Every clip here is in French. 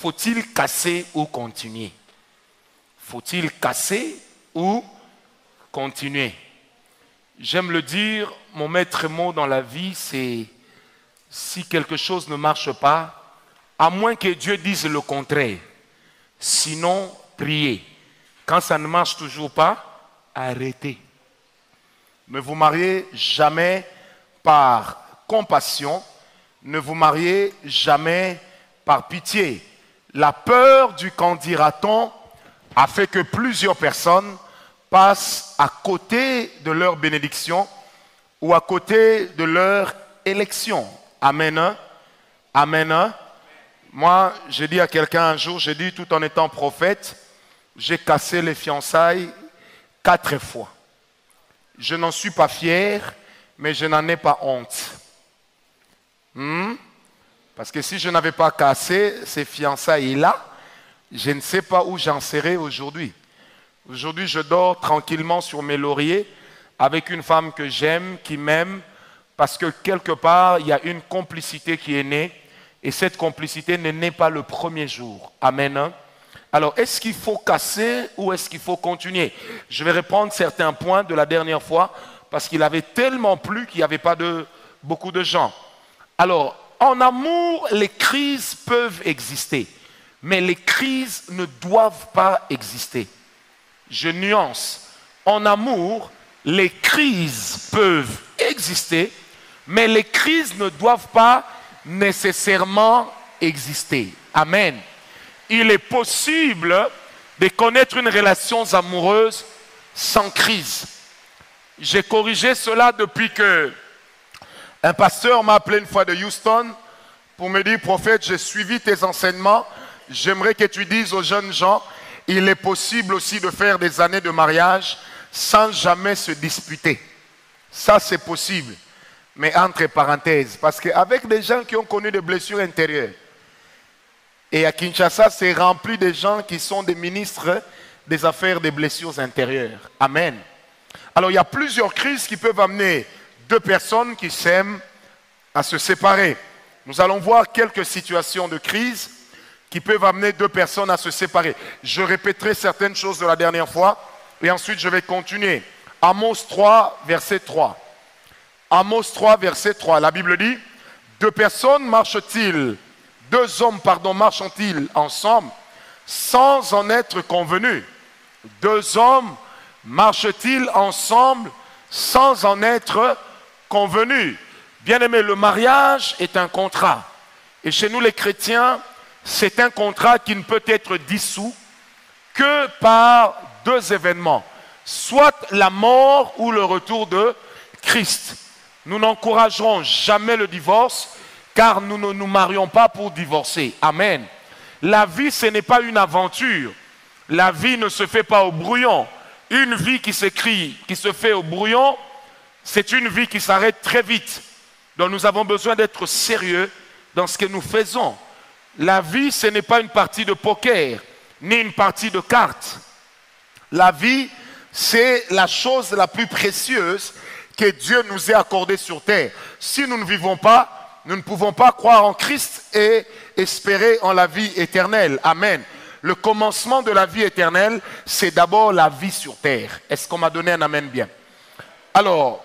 faut-il casser ou continuer? Faut-il casser ou continuer? J'aime le dire, mon maître mot dans la vie, c'est si quelque chose ne marche pas, à moins que Dieu dise le contraire. Sinon, priez. Quand ça ne marche toujours pas, arrêtez. Ne vous mariez jamais par compassion, ne vous mariez jamais par pitié. La peur du qu'en dira-t-on a fait que plusieurs personnes passent à côté de leur bénédiction ou à côté de leur élection. Amen. Hein? Amen. Hein? Moi, j'ai dit à quelqu'un un jour, j'ai dit tout en étant prophète, j'ai cassé les fiançailles 4 fois. Je n'en suis pas fier, mais je n'en ai pas honte. Parce que si je n'avais pas cassé ces fiançailles-là, je ne sais pas où j'en serais aujourd'hui. Aujourd'hui, je dors tranquillement sur mes lauriers avec une femme que j'aime, qui m'aime, parce que quelque part, il y a une complicité qui est née, et cette complicité n'est née pas le premier jour. Amen. Hein? Alors, est-ce qu'il faut casser ou est-ce qu'il faut continuer? Je vais reprendre certains points de la dernière fois, parce qu'il avait tellement plu qu'il n'y avait pas beaucoup de gens. Alors, en amour, les crises peuvent exister, mais les crises ne doivent pas exister. Je nuance. En amour, les crises peuvent exister, mais les crises ne doivent pas nécessairement exister. Amen. Il est possible de connaître une relation amoureuse sans crise. J'ai corrigé cela depuis que un pasteur m'a appelé une fois de Houston pour me dire, prophète, j'ai suivi tes enseignements, j'aimerais que tu dises aux jeunes gens, il est possible aussi de faire des années de mariage sans jamais se disputer. Ça, c'est possible. Mais entre parenthèses, parce qu'avec des gens qui ont connu des blessures intérieures, et à Kinshasa, c'est rempli de gens qui sont des ministres des affaires des blessures intérieures. Amen. Alors, il y a plusieurs crises qui peuvent amener deux personnes qui s'aiment à se séparer. Nous allons voir quelques situations de crise qui peuvent amener deux personnes à se séparer. Je répéterai certaines choses de la dernière fois et ensuite je vais continuer. Amos 3, verset 3. Amos 3, verset 3. La Bible dit, deux hommes marchent-ils ensemble sans en être convenus? Deux hommes marchent-ils ensemble sans en être convenus? Bien-aimé, le mariage est un contrat. Et chez nous les chrétiens, c'est un contrat qui ne peut être dissous que par deux événements. Soit la mort ou le retour de Christ. Nous n'encouragerons jamais le divorce, car nous ne nous marions pas pour divorcer. Amen. La vie, ce n'est pas une aventure. La vie ne se fait pas au brouillon. Une vie qui se fait au brouillon, c'est une vie qui s'arrête très vite. Donc nous avons besoin d'être sérieux dans ce que nous faisons. La vie, ce n'est pas une partie de poker, ni une partie de cartes. La vie, c'est la chose la plus précieuse que Dieu nous ait accordée sur terre. Si nous ne vivons pas, nous ne pouvons pas croire en Christ et espérer en la vie éternelle. Amen. Le commencement de la vie éternelle, c'est d'abord la vie sur terre. Est-ce qu'on m'a donné un amen bien? Alors,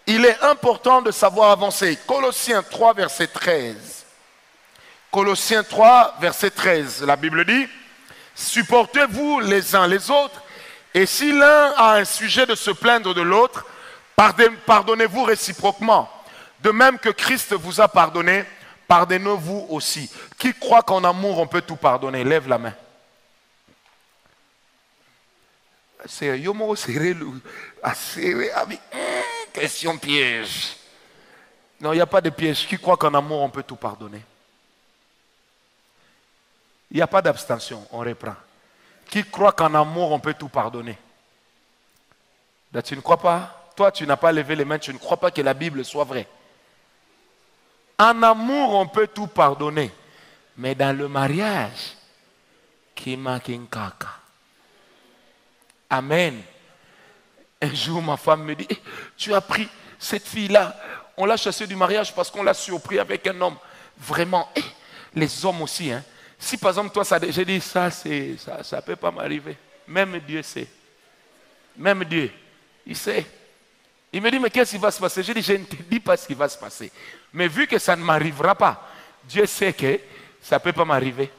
il est important de savoir avancer. Colossiens 3, verset 13. Colossiens 3, verset 13. La Bible dit, supportez-vous les uns les autres, et si l'un a un sujet de se plaindre de l'autre, pardonnez-vous réciproquement. De même que Christ vous a pardonné, pardonnez-vous aussi. Qui croit qu'en amour on peut tout pardonner? Lève la main. Question piège. Non, il n'y a pas de piège. Qui croit qu'en amour on peut tout pardonner? Il n'y a pas d'abstention, on reprend. Qui croit qu'en amour on peut tout pardonner? Là, tu ne crois pas? Toi, tu n'as pas levé les mains, tu ne crois pas que la Bible soit vraie. En amour, on peut tout pardonner. Mais dans le mariage, amen. Un jour, ma femme me dit, tu as pris cette fille-là, on l'a chassée du mariage parce qu'on l'a surpris avec un homme. Vraiment, les hommes aussi, hein. Si par exemple, toi, j'ai dit ça, ça peut pas m'arriver. Même Dieu sait. Même Dieu, il sait. Il me dit, mais qu'est-ce qui va se passer? J'ai dit, je ne te dis pas ce qui va se passer. Mais vu que ça ne m'arrivera pas, Dieu sait que ça ne peut pas m'arriver.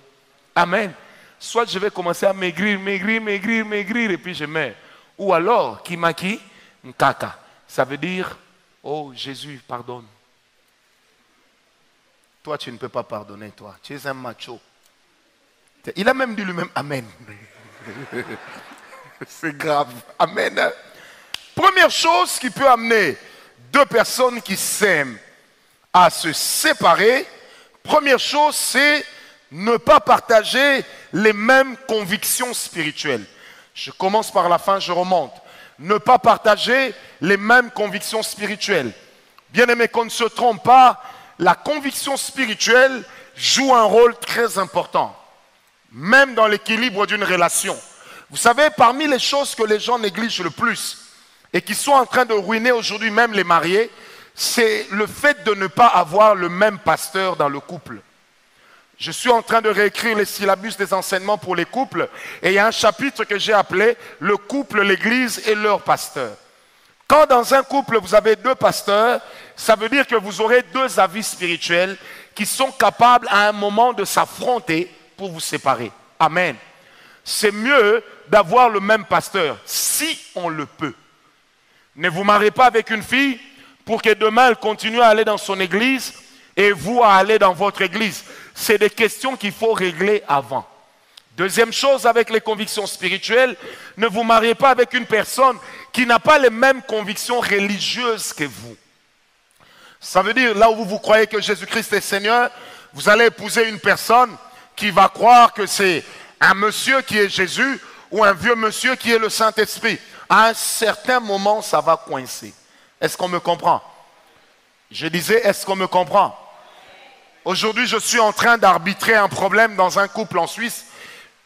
Amen. Soit je vais commencer à maigrir, et puis je meurs. Ou alors, Kimaki, Nkaka. Ça veut dire, oh Jésus, pardonne. Toi, tu ne peux pas pardonner, toi. Tu es un macho. Il a même dit lui-même, Amen. C'est grave. Amen. Première chose qui peut amener deux personnes qui s'aiment à se séparer, première chose, c'est ne pas partager les mêmes convictions spirituelles. Je commence par la fin, je remonte. Ne pas partager les mêmes convictions spirituelles. Bien-aimé, qu'on ne se trompe pas, la conviction spirituelle joue un rôle très important, même dans l'équilibre d'une relation. Vous savez, parmi les choses que les gens négligent le plus et qui sont en train de ruiner aujourd'hui même les mariés, c'est le fait de ne pas avoir le même pasteur dans le couple. Je suis en train de réécrire les syllabus des enseignements pour les couples et il y a un chapitre que j'ai appelé « Le couple, l'Église et leur pasteur ». Quand dans un couple vous avez deux pasteurs, ça veut dire que vous aurez deux avis spirituels qui sont capables à un moment de s'affronter pour vous séparer. Amen. C'est mieux d'avoir le même pasteur, si on le peut. Ne vous mariez pas avec une fille pour que demain elle continue à aller dans son église et vous à aller dans votre église. C'est des questions qu'il faut régler avant. Deuxième chose avec les convictions spirituelles, ne vous mariez pas avec une personne qui n'a pas les mêmes convictions religieuses que vous. Ça veut dire, là où vous croyez que Jésus-Christ est Seigneur, vous allez épouser une personne qui va croire que c'est un monsieur qui est Jésus ou un vieux monsieur qui est le Saint-Esprit. À un certain moment, ça va coincer. Est-ce qu'on me comprend? Je disais, est-ce qu'on me comprend? Aujourd'hui, je suis en train d'arbitrer un problème dans un couple en Suisse.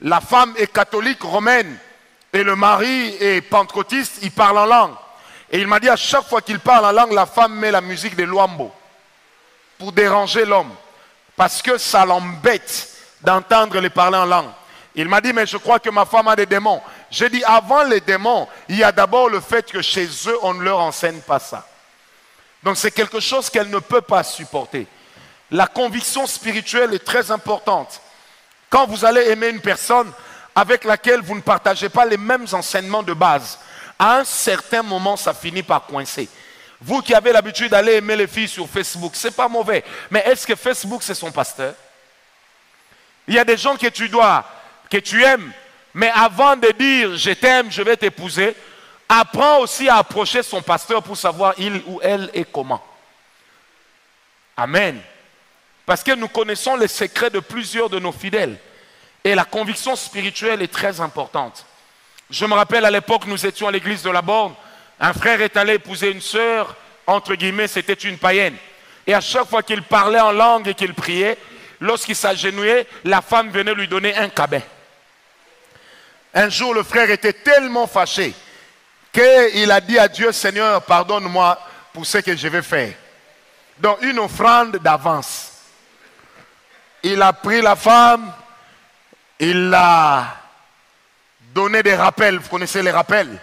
La femme est catholique romaine et le mari est pentecôtiste, il parle en langue. Et il m'a dit à chaque fois qu'il parle en langue, la femme met la musique de Luambo pour déranger l'homme. Parce que ça l'embête d'entendre les parler en langue. Il m'a dit, mais je crois que ma femme a des démons. J'ai dit, avant les démons, il y a d'abord le fait que chez eux, on ne leur enseigne pas ça. Donc c'est quelque chose qu'elle ne peut pas supporter. La conviction spirituelle est très importante. Quand vous allez aimer une personne avec laquelle vous ne partagez pas les mêmes enseignements de base, à un certain moment, ça finit par coincer. Vous qui avez l'habitude d'aller aimer les filles sur Facebook, c'est pas mauvais. Mais est-ce que Facebook, c'est son pasteur? Il y a des gens que tu aimes, mais avant de dire « je t'aime, je vais t'épouser », apprends aussi à approcher son pasteur pour savoir il ou elle est comment. Amen. Parce que nous connaissons les secrets de plusieurs de nos fidèles. Et la conviction spirituelle est très importante. Je me rappelle à l'époque, nous étions à l'église de la Borne. Un frère est allé épouser une sœur, entre guillemets, c'était une païenne. Et à chaque fois qu'il parlait en langue et qu'il priait, lorsqu'il s'agenouillait, la femme venait lui donner un cabet. Un jour, le frère était tellement fâché qu'il a dit à Dieu, Seigneur, pardonne-moi pour ce que je vais faire. Donc, une offrande d'avance. Il a pris la femme, il l'a donné des rappels. Vous connaissez les rappels?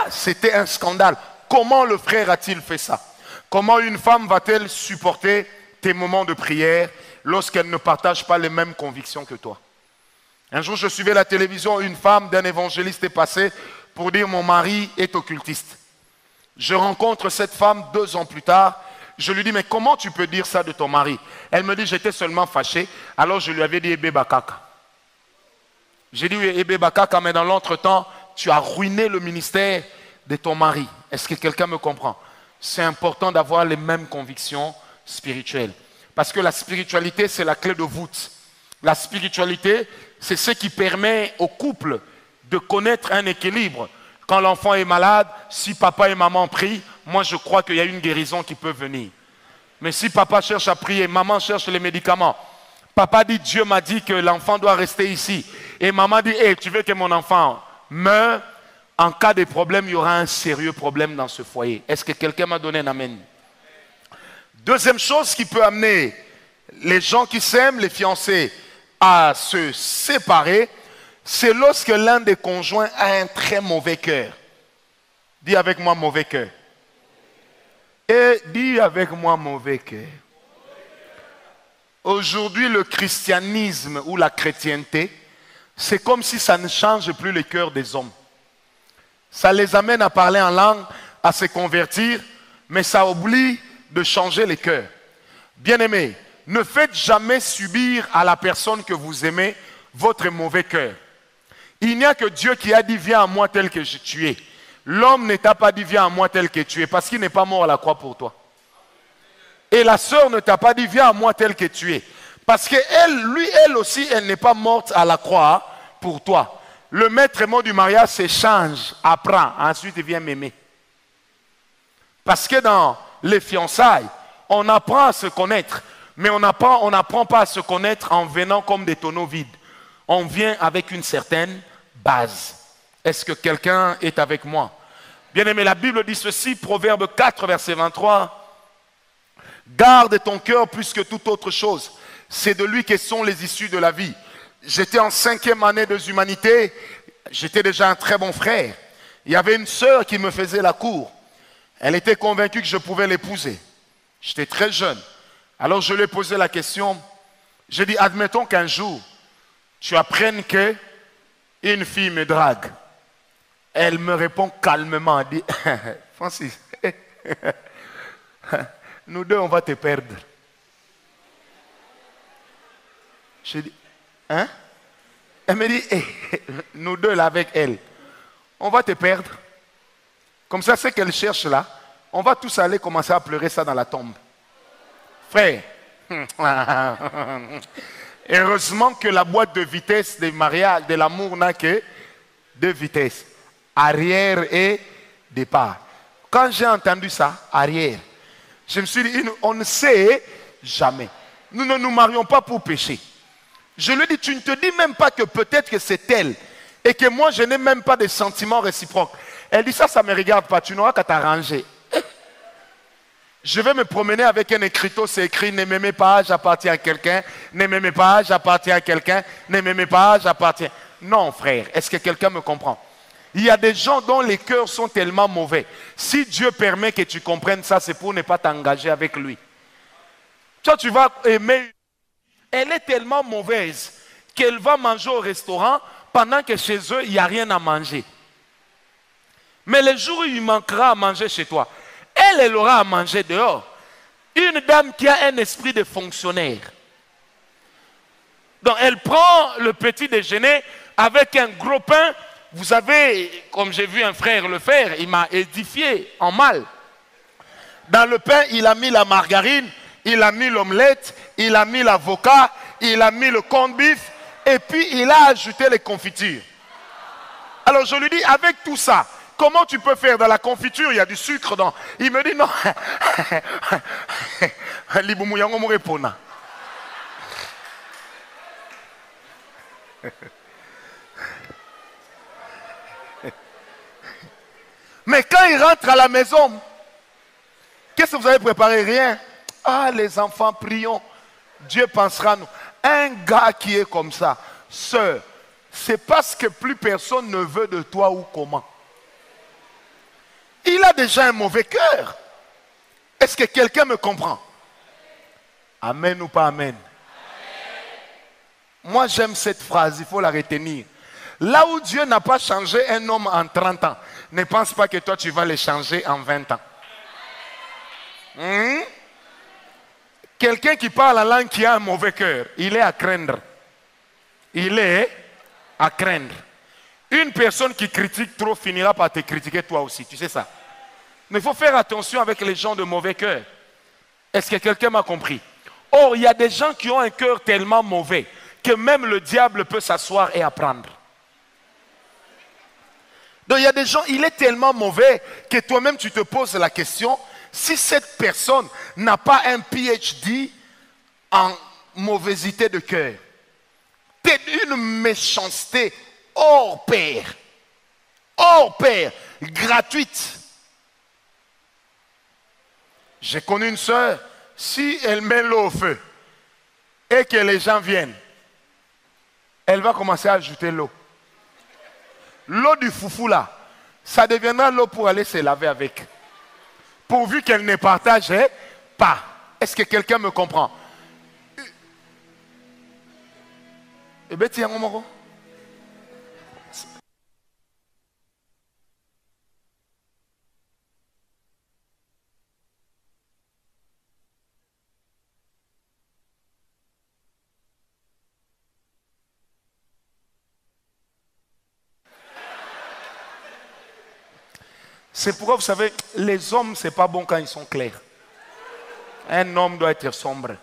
C'était un scandale. Comment le frère a-t-il fait ça? Comment une femme va-t-elle supporter tes moments de prière lorsqu'elle ne partage pas les mêmes convictions que toi? Un jour, je suivais la télévision, une femme d'un évangéliste est passée pour dire « mon mari est occultiste ». Je rencontre cette femme 2 ans plus tard. Je lui dis « mais comment tu peux dire ça de ton mari ?» Elle me dit « j'étais seulement fâché ». Alors je lui avais dit « Ebe Bakaka ». J'ai dit « oui, Ebe Bakaka, mais dans l'entretemps, tu as ruiné le ministère de ton mari. » Est-ce que quelqu'un me comprend? C'est important d'avoir les mêmes convictions spirituelles. Parce que la spiritualité, c'est la clé de voûte. La spiritualité, c'est ce qui permet au couple de connaître un équilibre. Quand l'enfant est malade, si papa et maman prient, moi je crois qu'il y a une guérison qui peut venir. Mais si papa cherche à prier, maman cherche les médicaments. Papa dit, Dieu m'a dit que l'enfant doit rester ici. Et maman dit, hey, tu veux que mon enfant meure? En cas de problème, il y aura un sérieux problème dans ce foyer. Est-ce que quelqu'un m'a donné un amen? Deuxième chose qui peut amener Les gens qui s'aiment, les fiancés, à se séparer, c'est lorsque l'un des conjoints a un très mauvais cœur. Dis avec moi mauvais cœur. Et dis avec moi mauvais cœur. Aujourd'hui, le christianisme ou la chrétienté, c'est comme si ça ne change plus le cœur des hommes. Ça les amène à parler en langue, à se convertir, mais ça oublie de changer les cœurs. Bien-aimés, ne faites jamais subir à la personne que vous aimez votre mauvais cœur. Il n'y a que Dieu qui a dit viens à moi tel que tu es. L'homme ne t'a pas dit viens à moi tel que tu es parce qu'il n'est pas mort à la croix pour toi. Et la sœur ne t'a pas dit viens à moi tel que tu es. Parce elle aussi, elle n'est pas morte à la croix pour toi. Le maître mot du mariage s'échange, apprend, ensuite il vient m'aimer. Parce que dans les fiançailles, on apprend à se connaître, mais on n'apprend pas à se connaître en venant comme des tonneaux vides. On vient avec une certaine base. Est-ce que quelqu'un est avec moi? Bien-aimé, la Bible dit ceci, Proverbe 4, verset 23. Garde ton cœur plus que toute autre chose. C'est de lui que sont les issues de la vie. J'étais en 5e année des humanités. J'étais déjà un très bon frère. Il y avait une sœur qui me faisait la cour. Elle était convaincue que je pouvais l'épouser. J'étais très jeune. Alors je lui ai posé la question. J'ai dit, admettons qu'un jour, tu apprennes qu'une fille me drague. Elle me répond calmement, elle dit, Francis, nous deux, on va te perdre. J'ai dit, hein? Elle me dit, nous deux là avec elle, on va te perdre. Comme ça, c'est qu'elle cherche là, on va tous aller commencer à pleurer ça dans la tombe. Frère, heureusement que la boîte de vitesse des mariages, de l'amour n'a que 2 vitesses. Arrière et départ. Quand j'ai entendu ça, arrière, je me suis dit, on ne sait jamais. Nous ne nous marions pas pour pécher. Je lui ai dit, tu ne te dis même pas que peut-être que c'est elle et que moi je n'ai même pas de sentiments réciproques. Elle dit, ça ne me regarde pas, tu n'auras qu'à t'arranger. Je vais me promener avec un écriteau, c'est écrit, ne m'aimez pas, j'appartiens à quelqu'un, ne m'aimez pas, j'appartiens à quelqu'un, ne m'aimez pas, j'appartiens. Non frère, est-ce que quelqu'un me comprend? Il y a des gens dont les cœurs sont tellement mauvais. Si Dieu permet que tu comprennes ça, c'est pour ne pas t'engager avec lui. Toi, tu vas aimer. Elle est tellement mauvaise qu'elle va manger au restaurant pendant que chez eux, il n'y a rien à manger. Mais le jour où il manquera à manger chez toi, elle aura à manger dehors. Une dame qui a un esprit de fonctionnaire. Donc, elle prend le petit déjeuner avec un gros pain. Vous savez, comme j'ai vu un frère le faire, il m'a édifié en mal. Dans le pain, il a mis la margarine, il a mis l'omelette, il a mis l'avocat, il a mis le corned beef, et puis il a ajouté les confitures. Alors je lui dis, avec tout ça, comment tu peux faire dans la confiture? Il y a du sucre dans. Il me dit non. Mais quand il rentre à la maison, qu'est-ce que vous avez préparé? Rien. Ah, les enfants, prions. Dieu pensera à nous. Un gars qui est comme ça, sœur, c'est parce que plus personne ne veut de toi ou comment. Il a déjà un mauvais cœur. Est-ce que quelqu'un me comprend? Amen ou pas amen? Moi, j'aime cette phrase, il faut la retenir. Là où Dieu n'a pas changé un homme en 30 ans, ne pense pas que toi, tu vas le changer en 20 ans. Quelqu'un qui parle en langue qui a un mauvais cœur, il est à craindre. Il est à craindre. Une personne qui critique trop finira par te critiquer toi aussi, tu sais ça. Mais il faut faire attention avec les gens de mauvais cœur. Est-ce que quelqu'un m'a compris? Or, il y a des gens qui ont un cœur tellement mauvais que même le diable peut s'asseoir et apprendre. Donc il y a des gens, il est tellement mauvais que toi-même tu te poses la question, si cette personne n'a pas un PhD en mauvaisité de cœur, c'est une méchanceté hors pair, gratuite. J'ai connu une sœur, si elle met l'eau au feu, et que les gens viennent, elle va commencer à ajouter l'eau. L'eau du foufou là, ça deviendra l'eau pour aller se laver avec. Pourvu qu'elle ne partage pas. Est-ce que quelqu'un me comprend? Eh bien, tiens, mon c'est pourquoi, vous savez, les hommes, c'est pas bon quand ils sont clairs. Un homme doit être sombre.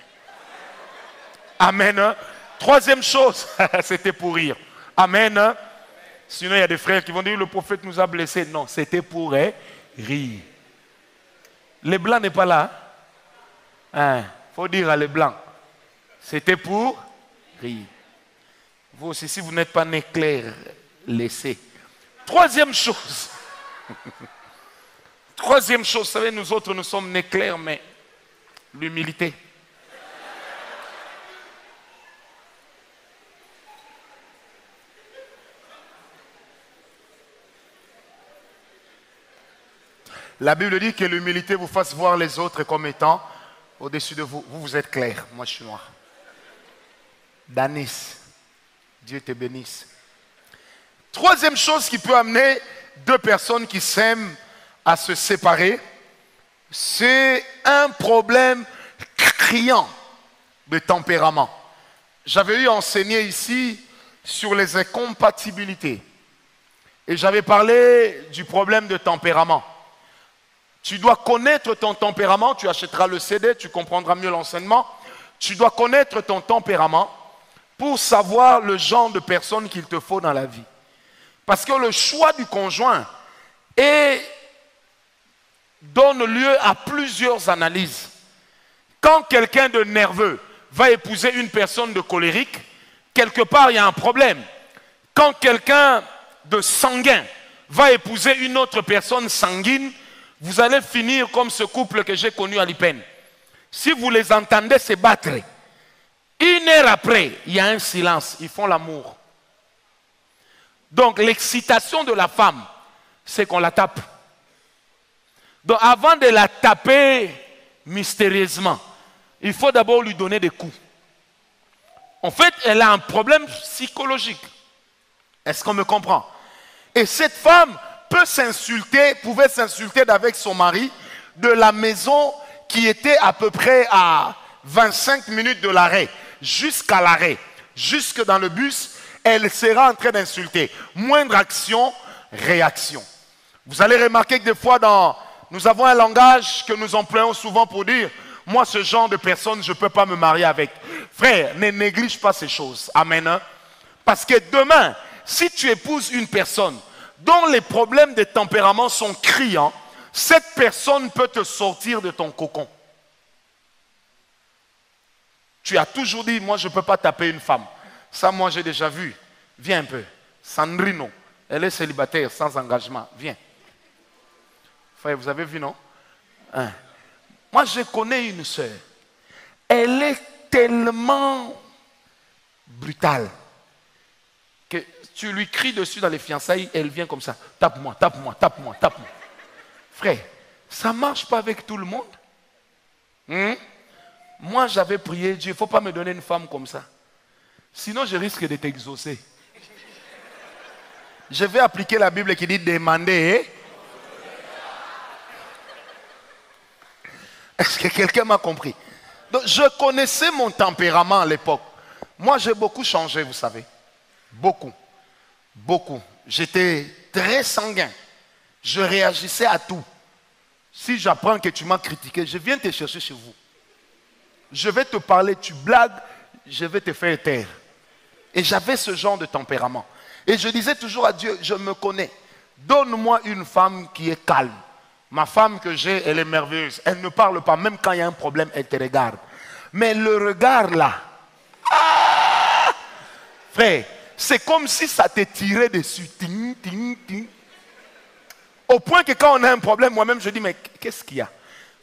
Amen. Troisième chose, c'était pour rire. Amen. Sinon, il y a des frères qui vont dire, le prophète nous a blessés. Non, c'était pour rire. Les blancs n'est pas là. Il faut dire à les blancs. C'était pour rire. Vous aussi, si vous n'êtes pas né clair, laissez. Troisième chose. Troisième chose, vous savez, nous autres, nous sommes nés clairs, mais l'humilité. La Bible dit que l'humilité vous fasse voir les autres comme étant au-dessus de vous. Vous, vous êtes clair, moi je suis noir. Danis, Dieu te bénisse. Troisième chose qui peut amener deux personnes qui s'aiment à se séparer, c'est un problème criant de tempérament. J'avais eu enseigné ici sur les incompatibilités. Et j'avais parlé du problème de tempérament. Tu dois connaître ton tempérament, tu achèteras le CD, tu comprendras mieux l'enseignement. Tu dois connaître ton tempérament pour savoir le genre de personne qu'il te faut dans la vie. Parce que le choix du conjoint donne lieu à plusieurs analyses. Quand quelqu'un de nerveux va épouser une personne de colérique, quelque part il y a un problème. Quand quelqu'un de sanguin va épouser une autre personne sanguine, vous allez finir comme ce couple que j'ai connu à Lipen. Si vous les entendez se battre, 1 heure après, il y a un silence, ils font l'amour. Donc l'excitation de la femme, c'est qu'on la tape. Donc avant de la taper mystérieusement, il faut d'abord lui donner des coups. En fait, elle a un problème psychologique. Est-ce qu'on me comprend? Et cette femme pouvait s'insulter avec son mari de la maison qui était à peu près à 25 minutes de l'arrêt, jusqu'à l'arrêt, jusque dans le bus, elle sera en train d'insulter. Moindre action, réaction. Vous allez remarquer que des fois, nous avons un langage que nous employons souvent pour dire, moi ce genre de personne, je ne peux pas me marier avec. Frère, ne néglige pas ces choses. Amen. Hein? Parce que demain, si tu épouses une personne dont les problèmes de tempérament sont criants, cette personne peut te sortir de ton cocon. Tu as toujours dit, moi je ne peux pas taper une femme. Ça, moi j'ai déjà vu. Viens un peu. Sandrino, elle est célibataire, sans engagement. Viens. Frère, vous avez vu, non? Hein? Moi je connais une sœur. Elle est tellement brutale que tu lui cries dessus dans les fiançailles, elle vient comme ça. Tape-moi, tape-moi, tape-moi, tape-moi. Frère, ça ne marche pas avec tout le monde. Moi, j'avais prié Dieu, il ne faut pas me donner une femme comme ça. Sinon, je risque de t'exaucer. Je vais appliquer la Bible qui dit demander. Est-ce que quelqu'un m'a compris? Donc, je connaissais mon tempérament à l'époque. Moi, j'ai beaucoup changé, vous savez. Beaucoup. Beaucoup. J'étais très sanguin. Je réagissais à tout. Si j'apprends que tu m'as critiqué, je viens te chercher chez vous. Je vais te parler, tu blagues, je vais te faire taire. Et j'avais ce genre de tempérament. Et je disais toujours à Dieu, je me connais. Donne-moi une femme qui est calme. Ma femme que j'ai, elle est merveilleuse. Elle ne parle pas, même quand il y a un problème, elle te regarde. Mais le regard là, frère, c'est comme si ça te tirait dessus. Ting, ting, ting. Au point que quand on a un problème, moi-même, je dis, mais qu'est-ce qu'il y a?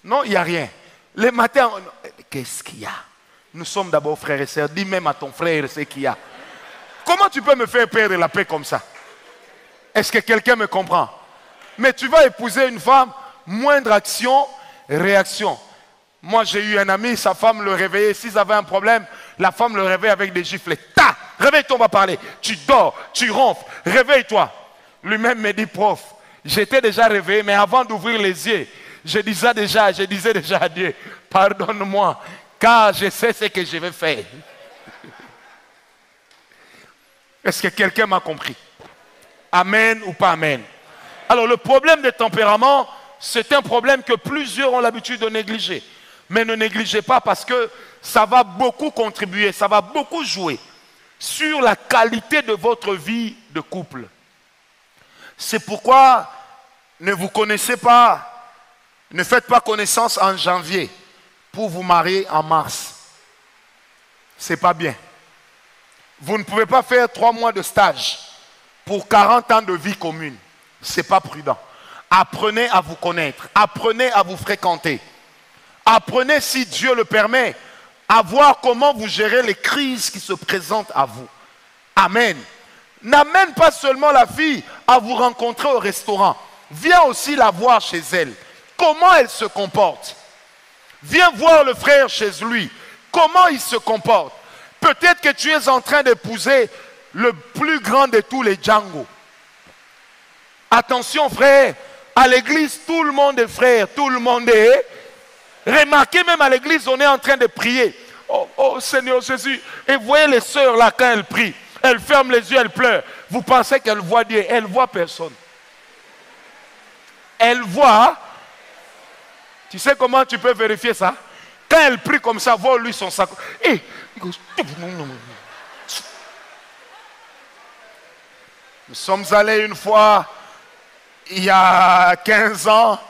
Non, il n'y a rien. Les matins, qu'est-ce qu'il y a? Nous sommes d'abord frères et sœurs. Dis même à ton frère ce qu'il y a. Comment tu peux me faire perdre la paix comme ça? Est-ce que quelqu'un me comprend? Mais tu vas épouser une femme, moindre action, réaction. Moi, j'ai eu un ami, sa femme le réveillait. S'ils avaient un problème, la femme le réveille avec des giflets. Ta! Réveille-toi, on va parler. Tu dors, tu ronfles, réveille-toi. Lui-même me dit, prof, j'étais déjà réveillé, mais avant d'ouvrir les yeux, je disais déjà à Dieu, pardonne-moi, car je sais ce que je vais faire. Est-ce que quelqu'un m'a compris? Amen ou pas amen? Alors le problème des tempéraments, c'est un problème que plusieurs ont l'habitude de négliger. Mais ne négligez pas parce que ça va beaucoup contribuer, ça va beaucoup jouer sur la qualité de votre vie de couple. C'est pourquoi ne vous connaissez pas, ne faites pas connaissance en janvier pour vous marier en mars. C'est pas bien. Vous ne pouvez pas faire 3 mois de stage pour 40 ans de vie commune. Ce n'est pas prudent. Apprenez à vous connaître. Apprenez à vous fréquenter. Apprenez, si Dieu le permet, à voir comment vous gérez les crises qui se présentent à vous. Amen. N'amène pas seulement la fille à vous rencontrer au restaurant. Viens aussi la voir chez elle. Comment elle se comporte? Viens voir le frère chez lui. Comment il se comporte? Peut-être que tu es en train d'épouser le plus grand de tous les Django. Attention frère, à l'église tout le monde est frère, tout le monde est... Remarquez même à l'église on est en train de prier. Oh, oh Seigneur Jésus, et voyez les sœurs là quand elles prient, elles ferment les yeux, elles pleurent. Vous pensez qu'elles voient Dieu, elles ne voient personne. Elles voient, tu sais comment tu peux vérifier ça? Quand elle prie comme ça, vole-lui son sac. Et, nous sommes allés une fois, il y a 15 ans,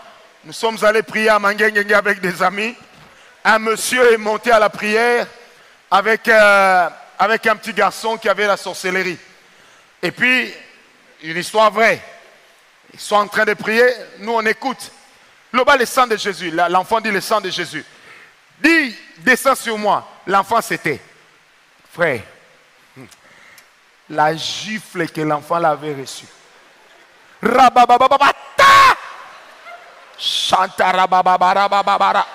nous sommes allés prier à Manguengue avec des amis. Un monsieur est monté à la prière avec un petit garçon qui avait la sorcellerie. Et puis, une histoire vraie. Ils sont en train de prier, nous on écoute. Le bas, le sang de Jésus. L'enfant dit le sang de Jésus. Dis, descends sur moi. L'enfant c'était. Frère, la gifle que l'enfant l'avait reçue. Rababababata! Chantarabababababara.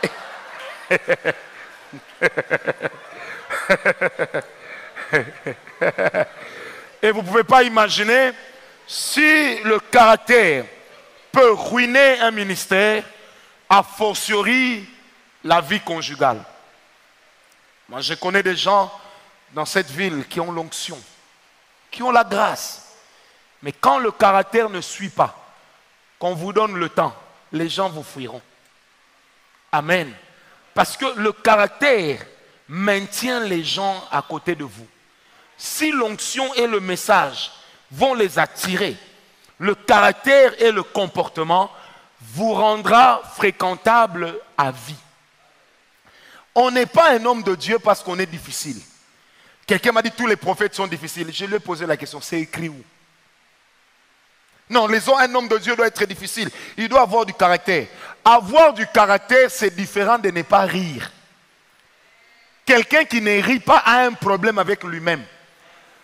Et vous ne pouvez pas imaginer si le caractère peut ruiner un ministère, a fortiori la vie conjugale. Moi, je connais des gens dans cette ville qui ont l'onction, qui ont la grâce. Mais quand le caractère ne suit pas, qu'on vous donne le temps, les gens vous fuiront. Amen. Parce que le caractère maintient les gens à côté de vous. Si l'onction et le message vont les attirer, le caractère et le comportement vous rendra fréquentable à vie. On n'est pas un homme de Dieu parce qu'on est difficile. Quelqu'un m'a dit tous les prophètes sont difficiles. Je lui ai posé la question, c'est écrit où? Non, un homme de Dieu doit être très difficile. Il doit avoir du caractère. Avoir du caractère, c'est différent de ne pas rire. Quelqu'un qui ne rit pas a un problème avec lui-même.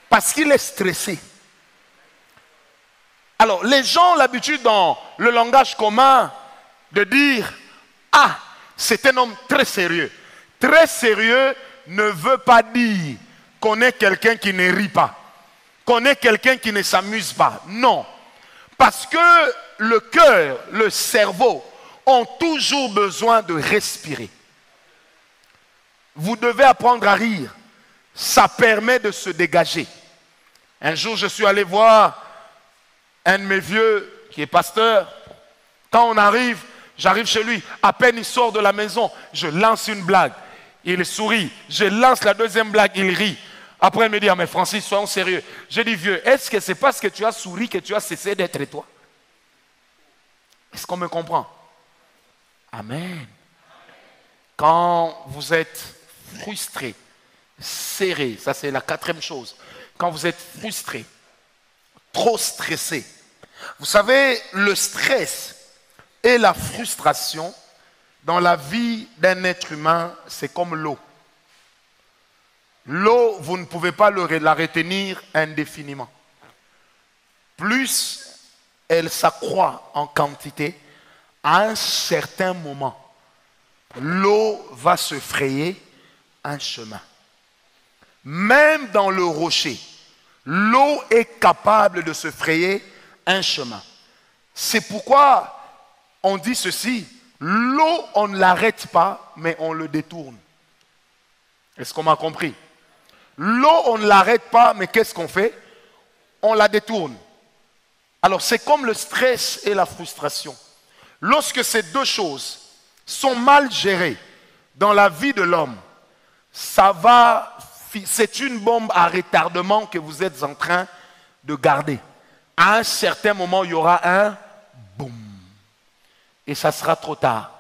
Parce qu'il est stressé. Alors, les gens ont l'habitude dans le langage commun de dire « Ah, c'est un homme très sérieux ». Très sérieux ne veut pas dire qu'on est quelqu'un qui ne rit pas, qu'on est quelqu'un qui ne s'amuse pas. Non. Parce que le cœur, le cerveau ont toujours besoin de respirer. Vous devez apprendre à rire. Ça permet de se dégager. Un jour, je suis allé voir un de mes vieux qui est pasteur. Quand on arrive, j'arrive chez lui. À peine il sort de la maison, je lance une blague. Il sourit. Je lance la deuxième blague, il rit. Après, il me dit, ah mais Francis, soyons sérieux. Je dis, vieux, est-ce que c'est parce que tu as souri que tu as cessé d'être toi? Est-ce qu'on me comprend? Amen. Quand vous êtes frustré, serré, ça c'est la 4e chose. Quand vous êtes frustré, trop stressé. Vous savez, le stress et la frustration dans la vie d'un être humain, c'est comme l'eau. L'eau, vous ne pouvez pas la retenir indéfiniment. Plus elle s'accroît en quantité, à un certain moment, l'eau va se frayer un chemin. Même dans le rocher, l'eau est capable de se frayer un chemin. C'est pourquoi on dit ceci, l'eau, on ne l'arrête pas, mais on le détourne. Est-ce qu'on m'a compris? L'eau, on ne l'arrête pas, mais qu'est-ce qu'on fait? On la détourne. Alors, c'est comme le stress et la frustration. Lorsque ces deux choses sont mal gérées dans la vie de l'homme, c'est une bombe à retardement que vous êtes en train de garder. À un certain moment, il y aura un boum. Et ça sera trop tard.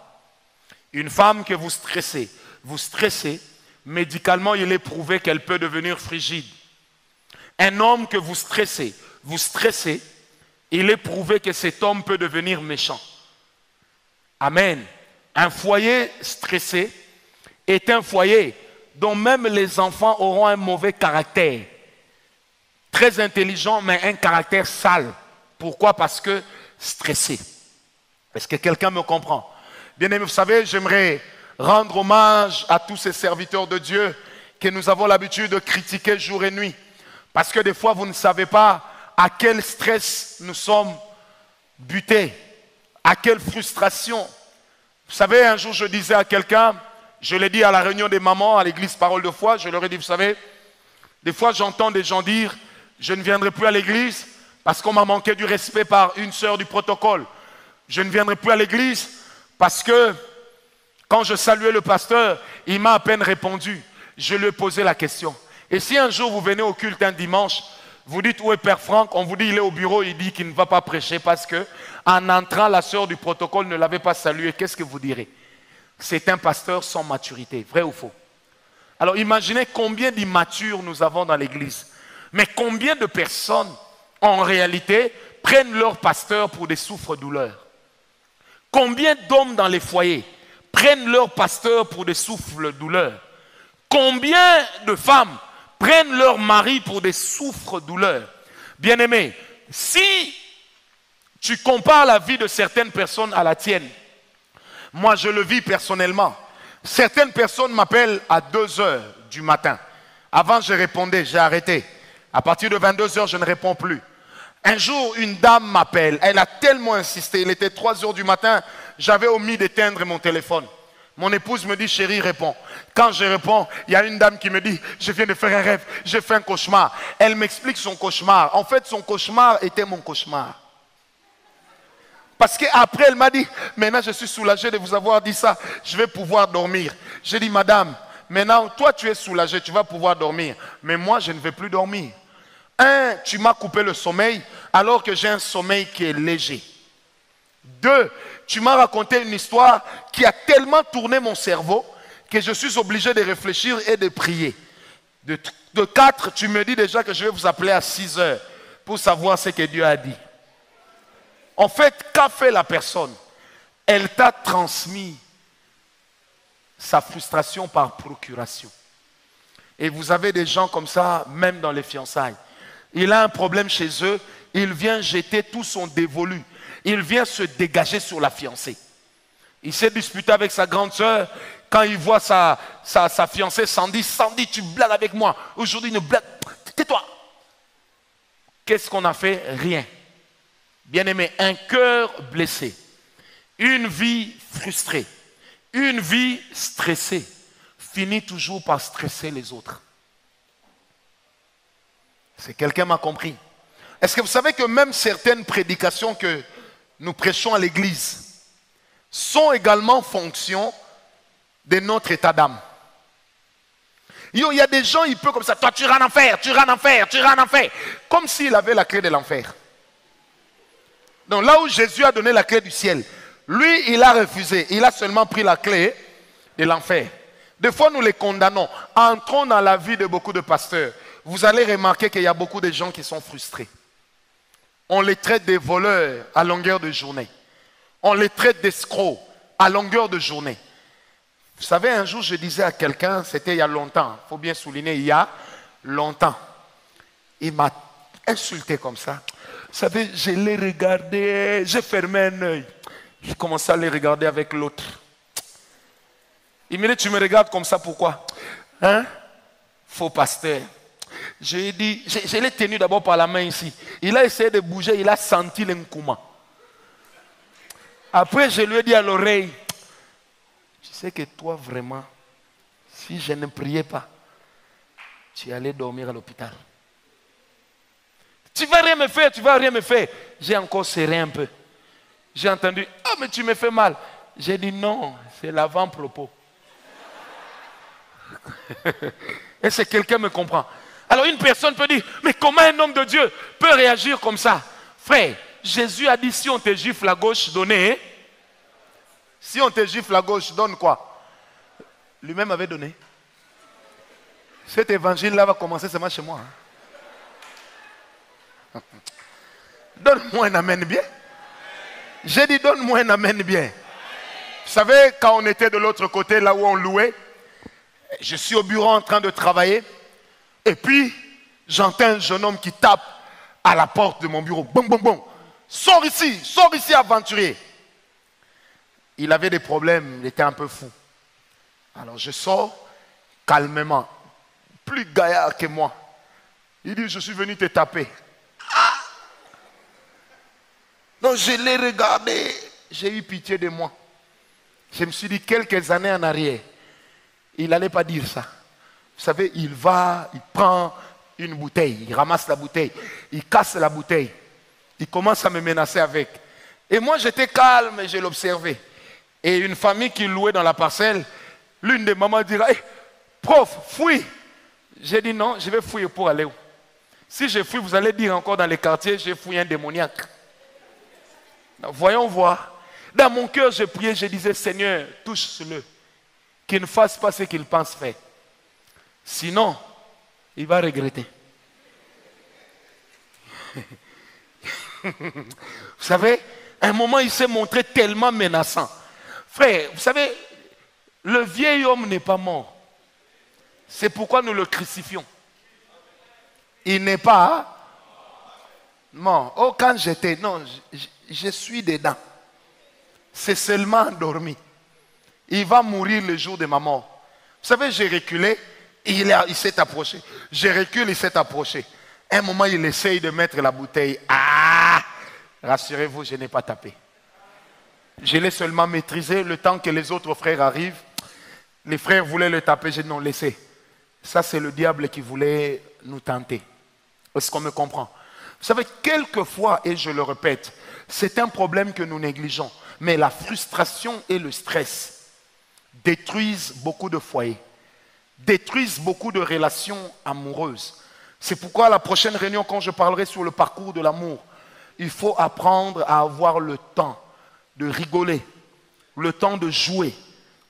Une femme que vous stressez, médicalement, il est prouvé qu'elle peut devenir frigide. Un homme que vous stressez, il est prouvé que cet homme peut devenir méchant. Amen. Un foyer stressé est un foyer dont même les enfants auront un mauvais caractère. Très intelligent, mais un caractère sale. Pourquoi? Parce que stressé. Est-ce que quelqu'un me comprend? Bien aimé, vous savez, j'aimerais rendre hommage à tous ces serviteurs de Dieu que nous avons l'habitude de critiquer jour et nuit. Parce que des fois, vous ne savez pas à quel stress nous sommes butés, à quelle frustration. Vous savez, un jour, je disais à quelqu'un, je l'ai dit à la réunion des mamans, à l'église Parole de Foi, je leur ai dit, vous savez, des fois, j'entends des gens dire, je ne viendrai plus à l'église parce qu'on m'a manqué du respect par une sœur du protocole. Je ne viendrai plus à l'église parce que quand je saluais le pasteur, il m'a à peine répondu. Je lui ai posé la question. Et si un jour vous venez au culte un dimanche, vous dites où est Père Franck, on vous dit il est au bureau, il dit qu'il ne va pas prêcher parce que en entrant, la sœur du protocole ne l'avait pas salué. Qu'est-ce que vous direz? C'est un pasteur sans maturité, vrai ou faux? Alors imaginez combien d'immatures nous avons dans l'église. Mais combien de personnes, en réalité, prennent leur pasteur pour des souffres-douleurs? Combien d'hommes dans les foyers prennent leur pasteur pour des souffres-douleurs? Combien de femmes prennent leur mari pour des souffres-douleurs? Bien-aimé, si tu compares la vie de certaines personnes à la tienne, moi je le vis personnellement. Certaines personnes m'appellent à 2 heures du matin. Avant je répondais, j'ai arrêté. À partir de 22 heures, je ne réponds plus. Un jour, une dame m'appelle. Elle a tellement insisté. Il était 3 heures du matin. J'avais omis d'éteindre mon téléphone. Mon épouse me dit, chérie, réponds. Quand je réponds, il y a une dame qui me dit, je viens de faire un rêve, j'ai fait un cauchemar. Elle m'explique son cauchemar. En fait, son cauchemar était mon cauchemar. Parce qu'après, elle m'a dit, maintenant je suis soulagé de vous avoir dit ça, je vais pouvoir dormir. J'ai dit, madame, maintenant, toi tu es soulagé, tu vas pouvoir dormir. Mais moi, je ne vais plus dormir. Tu m'as coupé le sommeil alors que j'ai un sommeil qui est léger. 2, tu m'as raconté une histoire qui a tellement tourné mon cerveau que je suis obligé de réfléchir et de prier. De 4, tu me dis déjà que je vais vous appeler à 6 heures pour savoir ce que Dieu a dit. En fait, qu'a fait la personne? Elle t'a transmis sa frustration par procuration. Et vous avez des gens comme ça, même dans les fiançailles. Il a un problème chez eux, il vient jeter tout son dévolu. Il vient se dégager sur la fiancée. Il s'est disputé avec sa grande sœur. Quand il voit sa fiancée, Sandy, Sandy, tu blagues avec moi. Aujourd'hui, une blague. Tais-toi. Qu'est-ce qu'on a fait? Rien. Bien-aimé, un cœur blessé, une vie frustrée, une vie stressée, finit toujours par stresser les autres. C'est quelqu'un m'a compris. Est-ce que vous savez que même certaines prédications que nous prêchons à l'église sont également fonction de notre état d'âme? Il y a des gens, ils peuvent comme ça, toi tu iras en enfer, tu iras en enfer, tu iras en enfer, comme s'il avait la clé de l'enfer. Donc là où Jésus a donné la clé du ciel, lui il a refusé, il a seulement pris la clé de l'enfer. Des fois nous les condamnons. Entrons dans la vie de beaucoup de pasteurs. Vous allez remarquer qu'il y a beaucoup de gens qui sont frustrés. On les traite des voleurs à longueur de journée. On les traite d'escrocs à longueur de journée. Vous savez, un jour, je disais à quelqu'un, c'était il y a longtemps, il faut bien souligner, il y a longtemps. Il m'a insulté comme ça. Vous savez, je l'ai regardé, j'ai fermé un œil. J'ai commencé à les regarder avec l'autre. Il me dit, tu me regardes comme ça, pourquoi? Hein? Faux pasteur. J'ai dit, je l'ai tenu d'abord par la main ici. Il a essayé de bouger, il a senti l'encouma. Après, je lui ai dit à l'oreille, tu sais que toi vraiment, si je ne priais pas, tu allais dormir à l'hôpital. Tu vas rien me faire, tu vas rien me faire. J'ai encore serré un peu. J'ai entendu, ah mais tu me fais mal. J'ai dit non, c'est l'avant-propos. Est-ce que quelqu'un me comprend? Alors une personne peut dire, mais comment un homme de Dieu peut réagir comme ça? Frère, Jésus a dit, si on te gifle la gauche, donnez. Si on te gifle la gauche, donne quoi? Lui-même avait donné. Cet évangile-là va commencer seulement chez moi. Hein? Donne-moi un amen bien. J'ai dit, donne-moi un amen bien. Vous savez, quand on était de l'autre côté, là où on louait, je suis au bureau en train de travailler. Et puis, j'entends un jeune homme qui tape à la porte de mon bureau. Bon, bon, bon. Sors ici, aventurier. Il avait des problèmes, il était un peu fou. Alors je sors calmement, plus gaillard que moi. Il dit, je suis venu te taper. Ah! Donc je l'ai regardé, j'ai eu pitié de moi. Je me suis dit, quelques années en arrière, il n'allait pas dire ça. Vous savez, il va, il prend une bouteille, il ramasse la bouteille, il casse la bouteille. Il commence à me menacer avec. Et moi, j'étais calme et je l'observais. Et une famille qui louait dans la parcelle, l'une des mamans dira, hey, prof, fouille. J'ai dit non, je vais fouiller pour aller où? Si je fouille, vous allez dire encore dans les quartiers, j'ai fouillé un démoniaque. Donc, voyons voir. Dans mon cœur, je priais, je disais, Seigneur, touche-le. Qu'il ne fasse pas ce qu'il pense faire. Sinon, il va regretter. Vous savez, à un moment, il s'est montré tellement menaçant. Frère, vous savez, le vieil homme n'est pas mort. C'est pourquoi nous le crucifions. Il n'est pas mort. Oh, quand j'étais, non, je suis dedans. C'est seulement endormi. Il va mourir le jour de ma mort. Vous savez, j'ai reculé, il s'est approché. Je recule, il s'est approché. À un moment, il essaye de mettre la bouteille. Ah! Rassurez-vous, je n'ai pas tapé. Je l'ai seulement maîtrisé le temps que les autres frères arrivent. Les frères voulaient le taper, j'ai dit non, laissez. Ça, c'est le diable qui voulait nous tenter. Est-ce qu'on me comprend? Vous savez, quelquefois, et je le répète, c'est un problème que nous négligeons. Mais la frustration et le stress détruisent beaucoup de foyers, détruisent beaucoup de relations amoureuses. C'est pourquoi à la prochaine réunion, quand je parlerai sur le parcours de l'amour, il faut apprendre à avoir le temps de rigoler, le temps de jouer,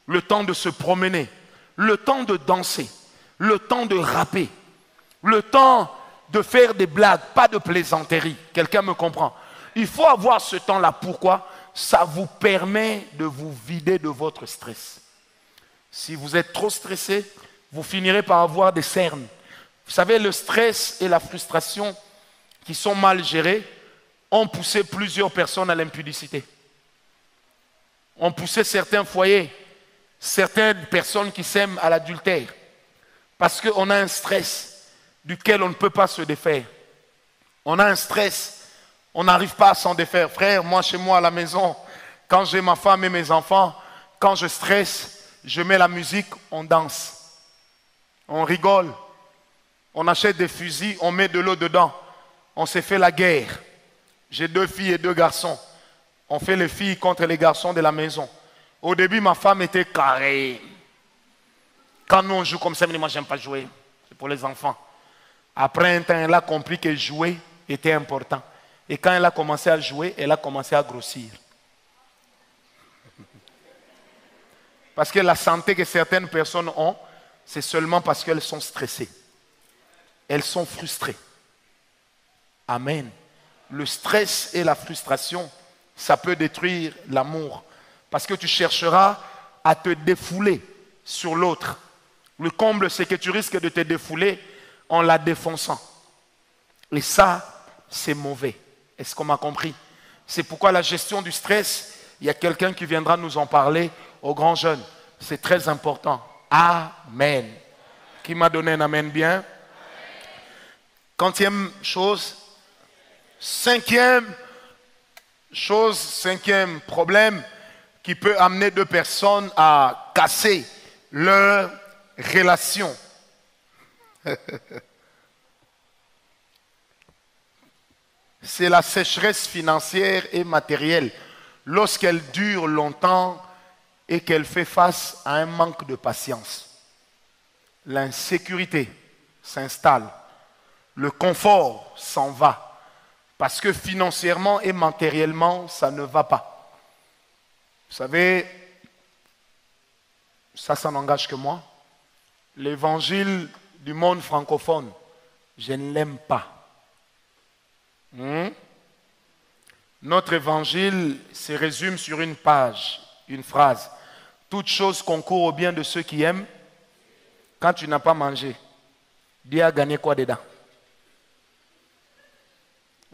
le temps de se promener, le temps de danser, le temps de rapper, le temps de faire des blagues, pas de plaisanterie. Quelqu'un me comprend? Il faut avoir ce temps-là. Pourquoi? Ça vous permet de vous vider de votre stress. Si vous êtes trop stressé, vous finirez par avoir des cernes. Vous savez, le stress et la frustration qui sont mal gérés ont poussé plusieurs personnes à l'impudicité. Ont poussé certains foyers, certaines personnes qui s'aiment à l'adultère. Parce qu'on a un stress duquel on ne peut pas se défaire. On a un stress, on n'arrive pas à s'en défaire. Frère, moi chez moi à la maison, quand j'ai ma femme et mes enfants, quand je stresse, je mets la musique, on danse. On rigole. On achète des fusils, on met de l'eau dedans. On s'est fait la guerre. J'ai 2 filles et 2 garçons. On fait les filles contre les garçons de la maison. Au début, ma femme était carrée. Quand nous on joue comme ça, elle me dit, moi j'aime pas jouer. C'est pour les enfants. Après un temps, elle a compris que jouer était important. Et quand elle a commencé à jouer, elle a commencé à grossir. Parce que la santé que certaines personnes ont, c'est seulement parce qu'elles sont stressées. Elles sont frustrées. Amen. Le stress et la frustration, ça peut détruire l'amour. Parce que tu chercheras à te défouler sur l'autre. Le comble, c'est que tu risques de te défouler en la défonçant. Et ça, c'est mauvais. Est-ce qu'on m'a compris? C'est pourquoi la gestion du stress, il y a quelqu'un qui viendra nous en parler aux grands jeunes. C'est très important. Amen. Qui m'a donné un amen bien? Quantième chose. Cinquième problème qui peut amener deux personnes à casser leur relation. C'est la sécheresse financière et matérielle. Lorsqu'elle dure longtemps et qu'elle fait face à un manque de patience. L'insécurité s'installe. Le confort s'en va. Parce que financièrement et matériellement, ça ne va pas. Vous savez, ça n'engage que moi. L'évangile du monde francophone, je ne l'aime pas. Notre évangile se résume sur une page, une phrase. Toute chose concourt au bien de ceux qui aiment. Quand tu n'as pas mangé, Dieu a gagné quoi dedans?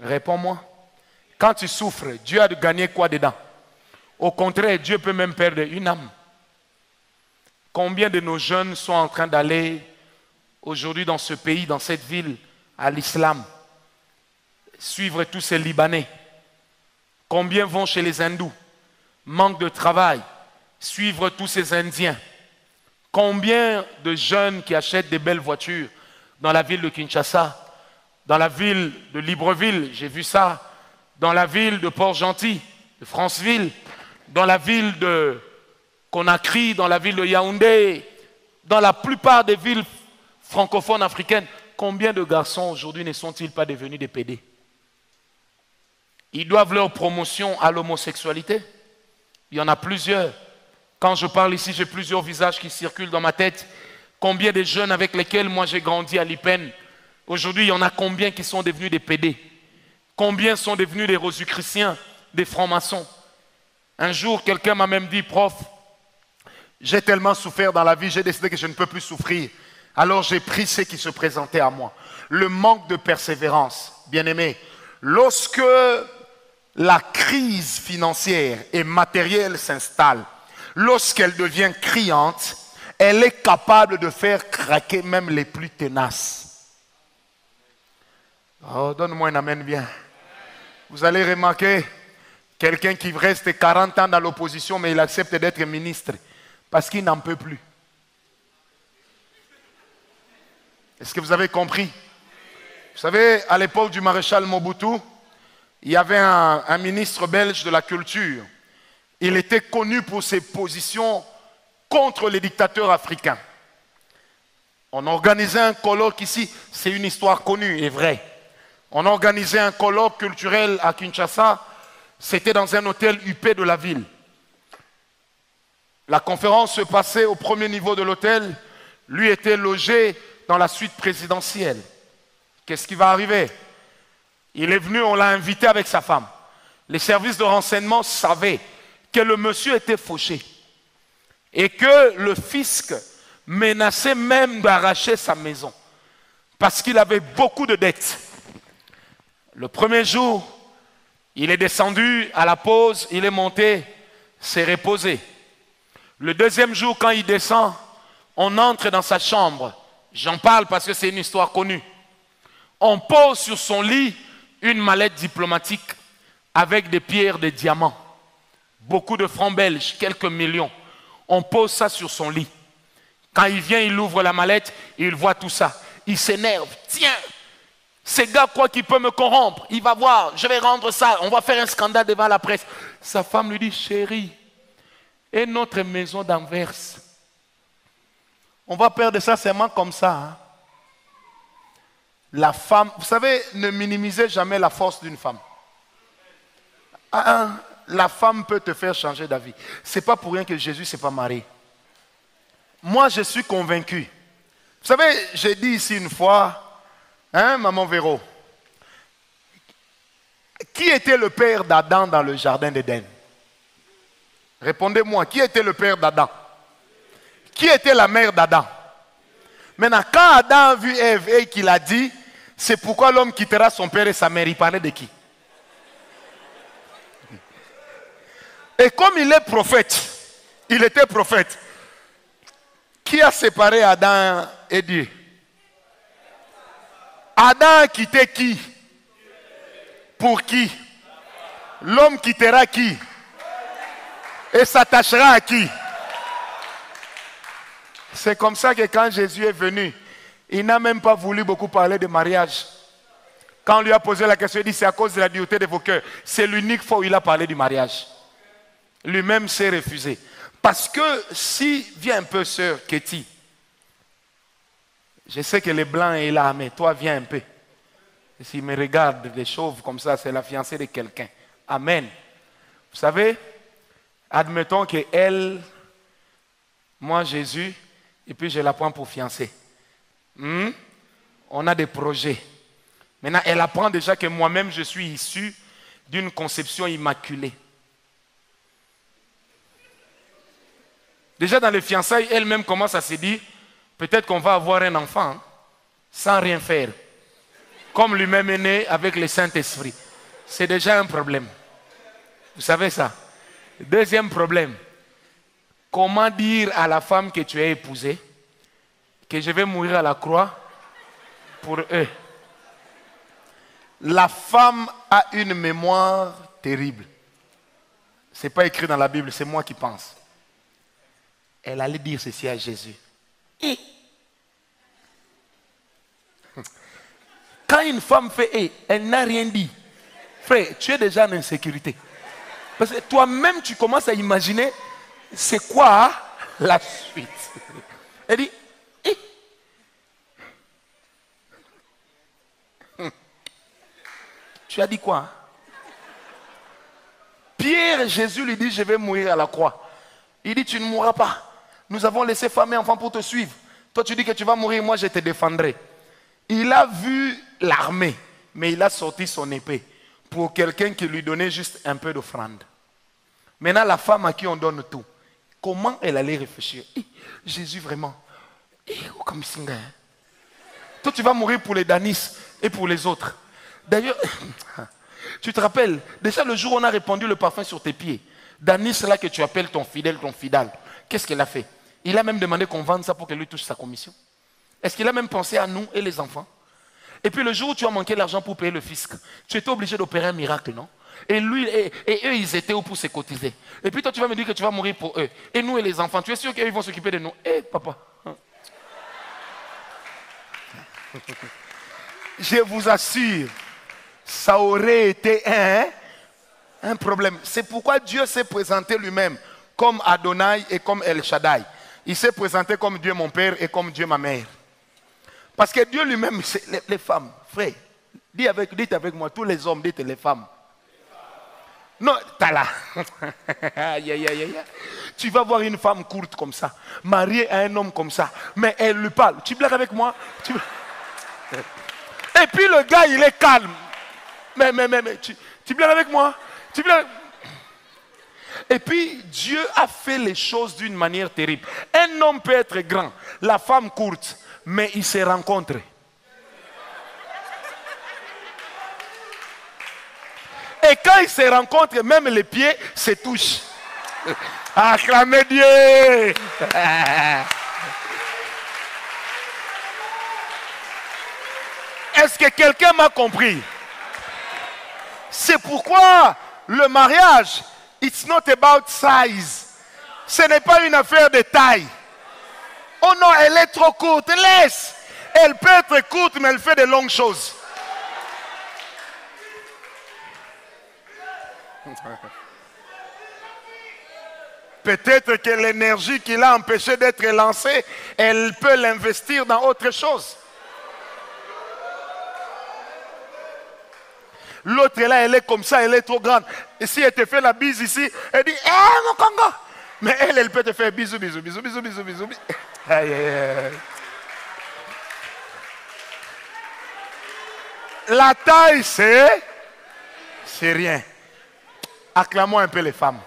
Réponds-moi. Quand tu souffres, Dieu a gagné quoi dedans? Au contraire, Dieu peut même perdre une âme. Combien de nos jeunes sont en train d'aller aujourd'hui dans ce pays, dans cette ville, à l'islam, suivre tous ces Libanais? Combien vont chez les hindous? Manque de travail, suivre tous ces Indiens. Combien de jeunes qui achètent des belles voitures dans la ville de Kinshasa, dans la ville de Libreville, j'ai vu ça, dans la ville de Port-Gentil, de Franceville, dans la ville de Conakry, dans la ville de Yaoundé, dans la plupart des villes francophones africaines. Combien de garçons aujourd'hui ne sont-ils pas devenus des PD? Ils doivent leur promotion à l'homosexualité. Il y en a plusieurs. Quand je parle ici, j'ai plusieurs visages qui circulent dans ma tête. Combien de jeunes avec lesquels moi j'ai grandi à l'IPEN, aujourd'hui il y en a combien qui sont devenus des PD? Combien sont devenus des rosicruciens, des francs-maçons? Un jour, quelqu'un m'a même dit, prof, j'ai tellement souffert dans la vie, j'ai décidé que je ne peux plus souffrir. Alors j'ai pris ce qui se présentait à moi. Le manque de persévérance, bien-aimé. Lorsque la crise financière et matérielle s'installe, lorsqu'elle devient criante, elle est capable de faire craquer même les plus tenaces. Oh, donne-moi un amen bien. Vous allez remarquer quelqu'un qui reste 40 ans dans l'opposition, mais il accepte d'être ministre parce qu'il n'en peut plus. Est-ce que vous avez compris? Vous savez, à l'époque du maréchal Mobutu, il y avait un ministre belge de la culture. Il était connu pour ses positions contre les dictateurs africains. On organisait un colloque ici, c'est une histoire connue et vraie. On organisait un colloque culturel à Kinshasa, c'était dans un hôtel huppé de la ville. La conférence se passait au premier niveau de l'hôtel, lui était logé dans la suite présidentielle. Qu'est-ce qui va arriver? Il est venu, on l'a invité avec sa femme. Les services de renseignement savaient que le monsieur était fauché et que le fisc menaçait même d'arracher sa maison parce qu'il avait beaucoup de dettes. Le premier jour, il est descendu à la pause, il est monté, s'est reposé. Le deuxième jour, quand il descend, on entre dans sa chambre. J'en parle parce que c'est une histoire connue. On pose sur son lit une mallette diplomatique avec des pierres, des diamants. Beaucoup de francs belges, quelques millions. On pose ça sur son lit. Quand il vient, il ouvre la mallette, il voit tout ça. Il s'énerve. Tiens, ces gars croient qu'il peut me corrompre. Il va voir, je vais rendre ça. On va faire un scandale devant la presse. Sa femme lui dit, chérie, et notre maison d'Anvers, on va perdre ça seulement comme ça. Hein? La femme, vous savez, ne minimisez jamais la force d'une femme. La femme peut te faire changer d'avis. Ce n'est pas pour rien que Jésus ne s'est pas marié. Moi, je suis convaincu. Vous savez, j'ai dit ici une fois, hein, maman Véro, qui était le père d'Adam dans le jardin d'Éden? Répondez-moi, qui était le père d'Adam? Qui était la mère d'Adam? Maintenant, quand Adam a vu Ève et qu'il a dit, c'est pourquoi l'homme quittera son père et sa mère, il parlait de qui? Et comme il est prophète, il était prophète, qui a séparé Adam et Dieu? Adam a quitté qui? Pour qui? L'homme quittera qui? Et s'attachera à qui? C'est comme ça que quand Jésus est venu, il n'a même pas voulu beaucoup parler de mariage. Quand on lui a posé la question, il dit c'est à cause de la dureté de vos cœurs. C'est l'unique fois où il a parlé du mariage. Lui-même s'est refusé. Parce que si, viens un peu sœur Ketty, je sais que les blancs est là, mais toi viens un peu. S'il me regarde, les chauves comme ça, c'est la fiancée de quelqu'un. Amen. Vous savez, admettons que elle, moi Jésus, et puis je la prends pour fiancée. On a des projets. Maintenant, elle apprend déjà que moi-même, je suis issu d'une conception immaculée. Déjà dans les fiançailles, elle-même commence à se dire, peut-être qu'on va avoir un enfant hein, sans rien faire. Comme lui-même est né avec le Saint-Esprit. C'est déjà un problème. Vous savez ça? Deuxième problème. Comment dire à la femme que tu as épousée que je vais mourir à la croix pour eux? La femme a une mémoire terrible. Ce n'est pas écrit dans la Bible, c'est moi qui pense. Elle allait dire ceci à Jésus. Et quand une femme fait et elle n'a rien dit, frère, tu es déjà en insécurité. Parce que toi-même, tu commences à imaginer c'est quoi la suite. Elle dit, eh. Tu as dit quoi? Pierre, Jésus lui dit, je vais mourir à la croix. Il dit, tu ne mourras pas. Nous avons laissé femme et enfant pour te suivre. Toi, tu dis que tu vas mourir, moi, je te défendrai. Il a vu l'armée, mais il a sorti son épée pour quelqu'un qui lui donnait juste un peu d'offrande. Maintenant, la femme à qui on donne tout, comment elle allait réfléchir? Jésus, vraiment. Comme Singa. Toi, tu vas mourir pour les Danis et pour les autres. D'ailleurs, tu te rappelles, déjà le jour où on a répandu le parfum sur tes pieds, Danis, là que tu appelles ton fidèle, qu'est-ce qu'elle a fait? Il a même demandé qu'on vende ça pour qu'elle lui touche sa commission. Est-ce qu'il a même pensé à nous et les enfants? Et puis le jour où tu as manqué l'argent pour payer le fisc, tu étais obligé d'opérer un miracle, non? Et lui et eux, ils étaient où pour se cotiser? Et puis toi, tu vas me dire que tu vas mourir pour eux. Et nous et les enfants, tu es sûr qu'ils vont s'occuper de nous? Papa. Je vous assure, ça aurait été un problème. C'est pourquoi Dieu s'est présenté lui-même comme Adonai et comme El Shaddai. Il s'est présenté comme Dieu mon père et comme Dieu ma mère. Parce que Dieu lui-même, c'est les femmes. Frère, dites avec moi, tous les hommes, dites les femmes. Non, t'as là. Tu vas voir une femme courte comme ça, mariée à un homme comme ça, mais elle lui parle. Tu blagues avec moi? Et puis le gars, il est calme. Mais tu blagues avec moi? Tu blagues? Et puis Dieu a fait les choses d'une manière terrible. Un homme peut être grand, la femme courte, mais ils se rencontrent. Et quand ils se rencontrent, même les pieds se touchent. Acclamez Dieu! Est-ce que quelqu'un m'a compris? C'est pourquoi le mariage, it's not about size. Ce n'est pas une affaire de taille. Oh non, elle est trop courte. Laisse. Elle peut être courte, mais elle fait de longues choses. Peut-être que l'énergie qui l'a empêché d'être lancée, elle peut l'investir dans autre chose. L'autre là, elle est comme ça, elle est trop grande. Et si elle te fait la bise ici, elle dit, mon Congo. Mais elle peut te faire bisous, bisous, bisous, bisous, bisous, bisous. Aïe, aïe, aïe. La taille, c'est rien. Acclamons un peu les femmes.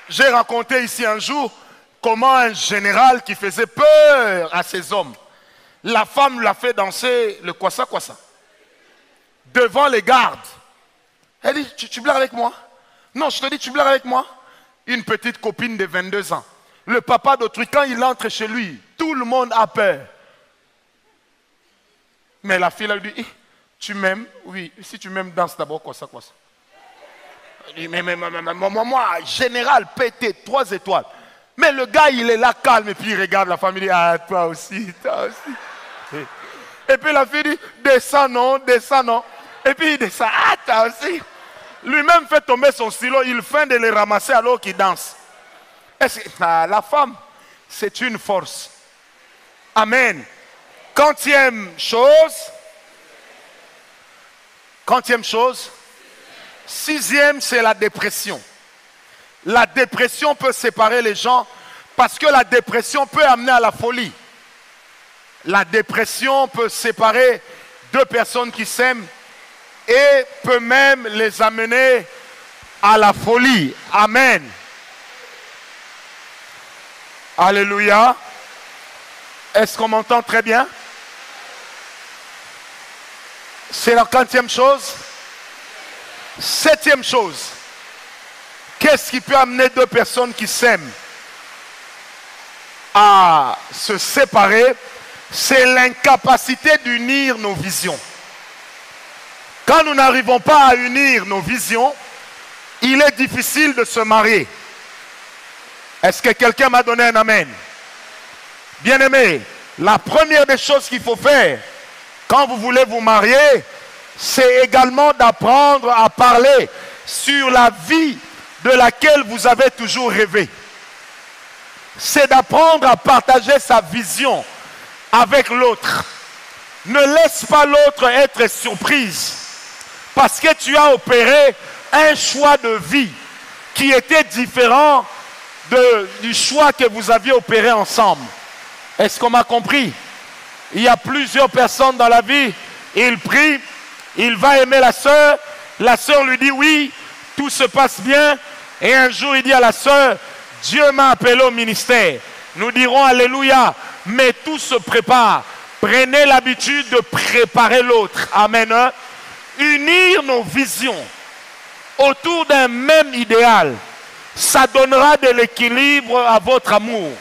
J'ai raconté ici un jour comment un général qui faisait peur à ses hommes, la femme l'a fait danser le kwassa devant les gardes. Elle dit, tu blagues avec moi? Non, je te dis, tu blagues avec moi? Une petite copine de 22 ans. Le papa d'autrui, quand il entre chez lui, tout le monde a peur. Mais la fille lui dit, tu m'aimes? Oui, si tu m'aimes, danse d'abord kwassa. Il dit, mais moi, général, pété, 3 étoiles. Mais le gars, il est là calme et puis il regarde la famille, ah, toi aussi, toi aussi. Et puis la fille dit, descends non. Et puis il descend, ah, toi aussi. Lui-même fait tomber son stylo, il feint de les ramasser alors qu'il danse. La femme, c'est une force. Amen. Quantième chose. 6e, c'est la dépression. La dépression peut séparer les gens parce que la dépression peut amener à la folie. La dépression peut séparer 2 personnes qui s'aiment et peut même les amener à la folie. Amen. Alléluia. Est-ce qu'on m'entend très bien? C'est la 4e chose. 7e chose. Qu'est-ce qui peut amener 2 personnes qui s'aiment à se séparer? C'est l'incapacité d'unir nos visions. Quand nous n'arrivons pas à unir nos visions, il est difficile de se marier. Est-ce que quelqu'un m'a donné un amen? Bien-aimé, la première des choses qu'il faut faire quand vous voulez vous marier, c'est également d'apprendre à parler sur la vie de laquelle vous avez toujours rêvé. C'est d'apprendre à partager sa vision avec l'autre. Ne laisse pas l'autre être surprise parce que tu as opéré un choix de vie qui était différent du choix que vous aviez opéré ensemble. Est-ce qu'on m'a compris? Il y a plusieurs personnes dans la vie, il prie, il va aimer la sœur lui dit oui, tout se passe bien, et un jour il dit à la sœur, Dieu m'a appelé au ministère. Nous dirons alléluia, mais tout se prépare. Prenez l'habitude de préparer l'autre. Amen. Unir nos visions autour d'un même idéal, ça donnera de l'équilibre à votre amour.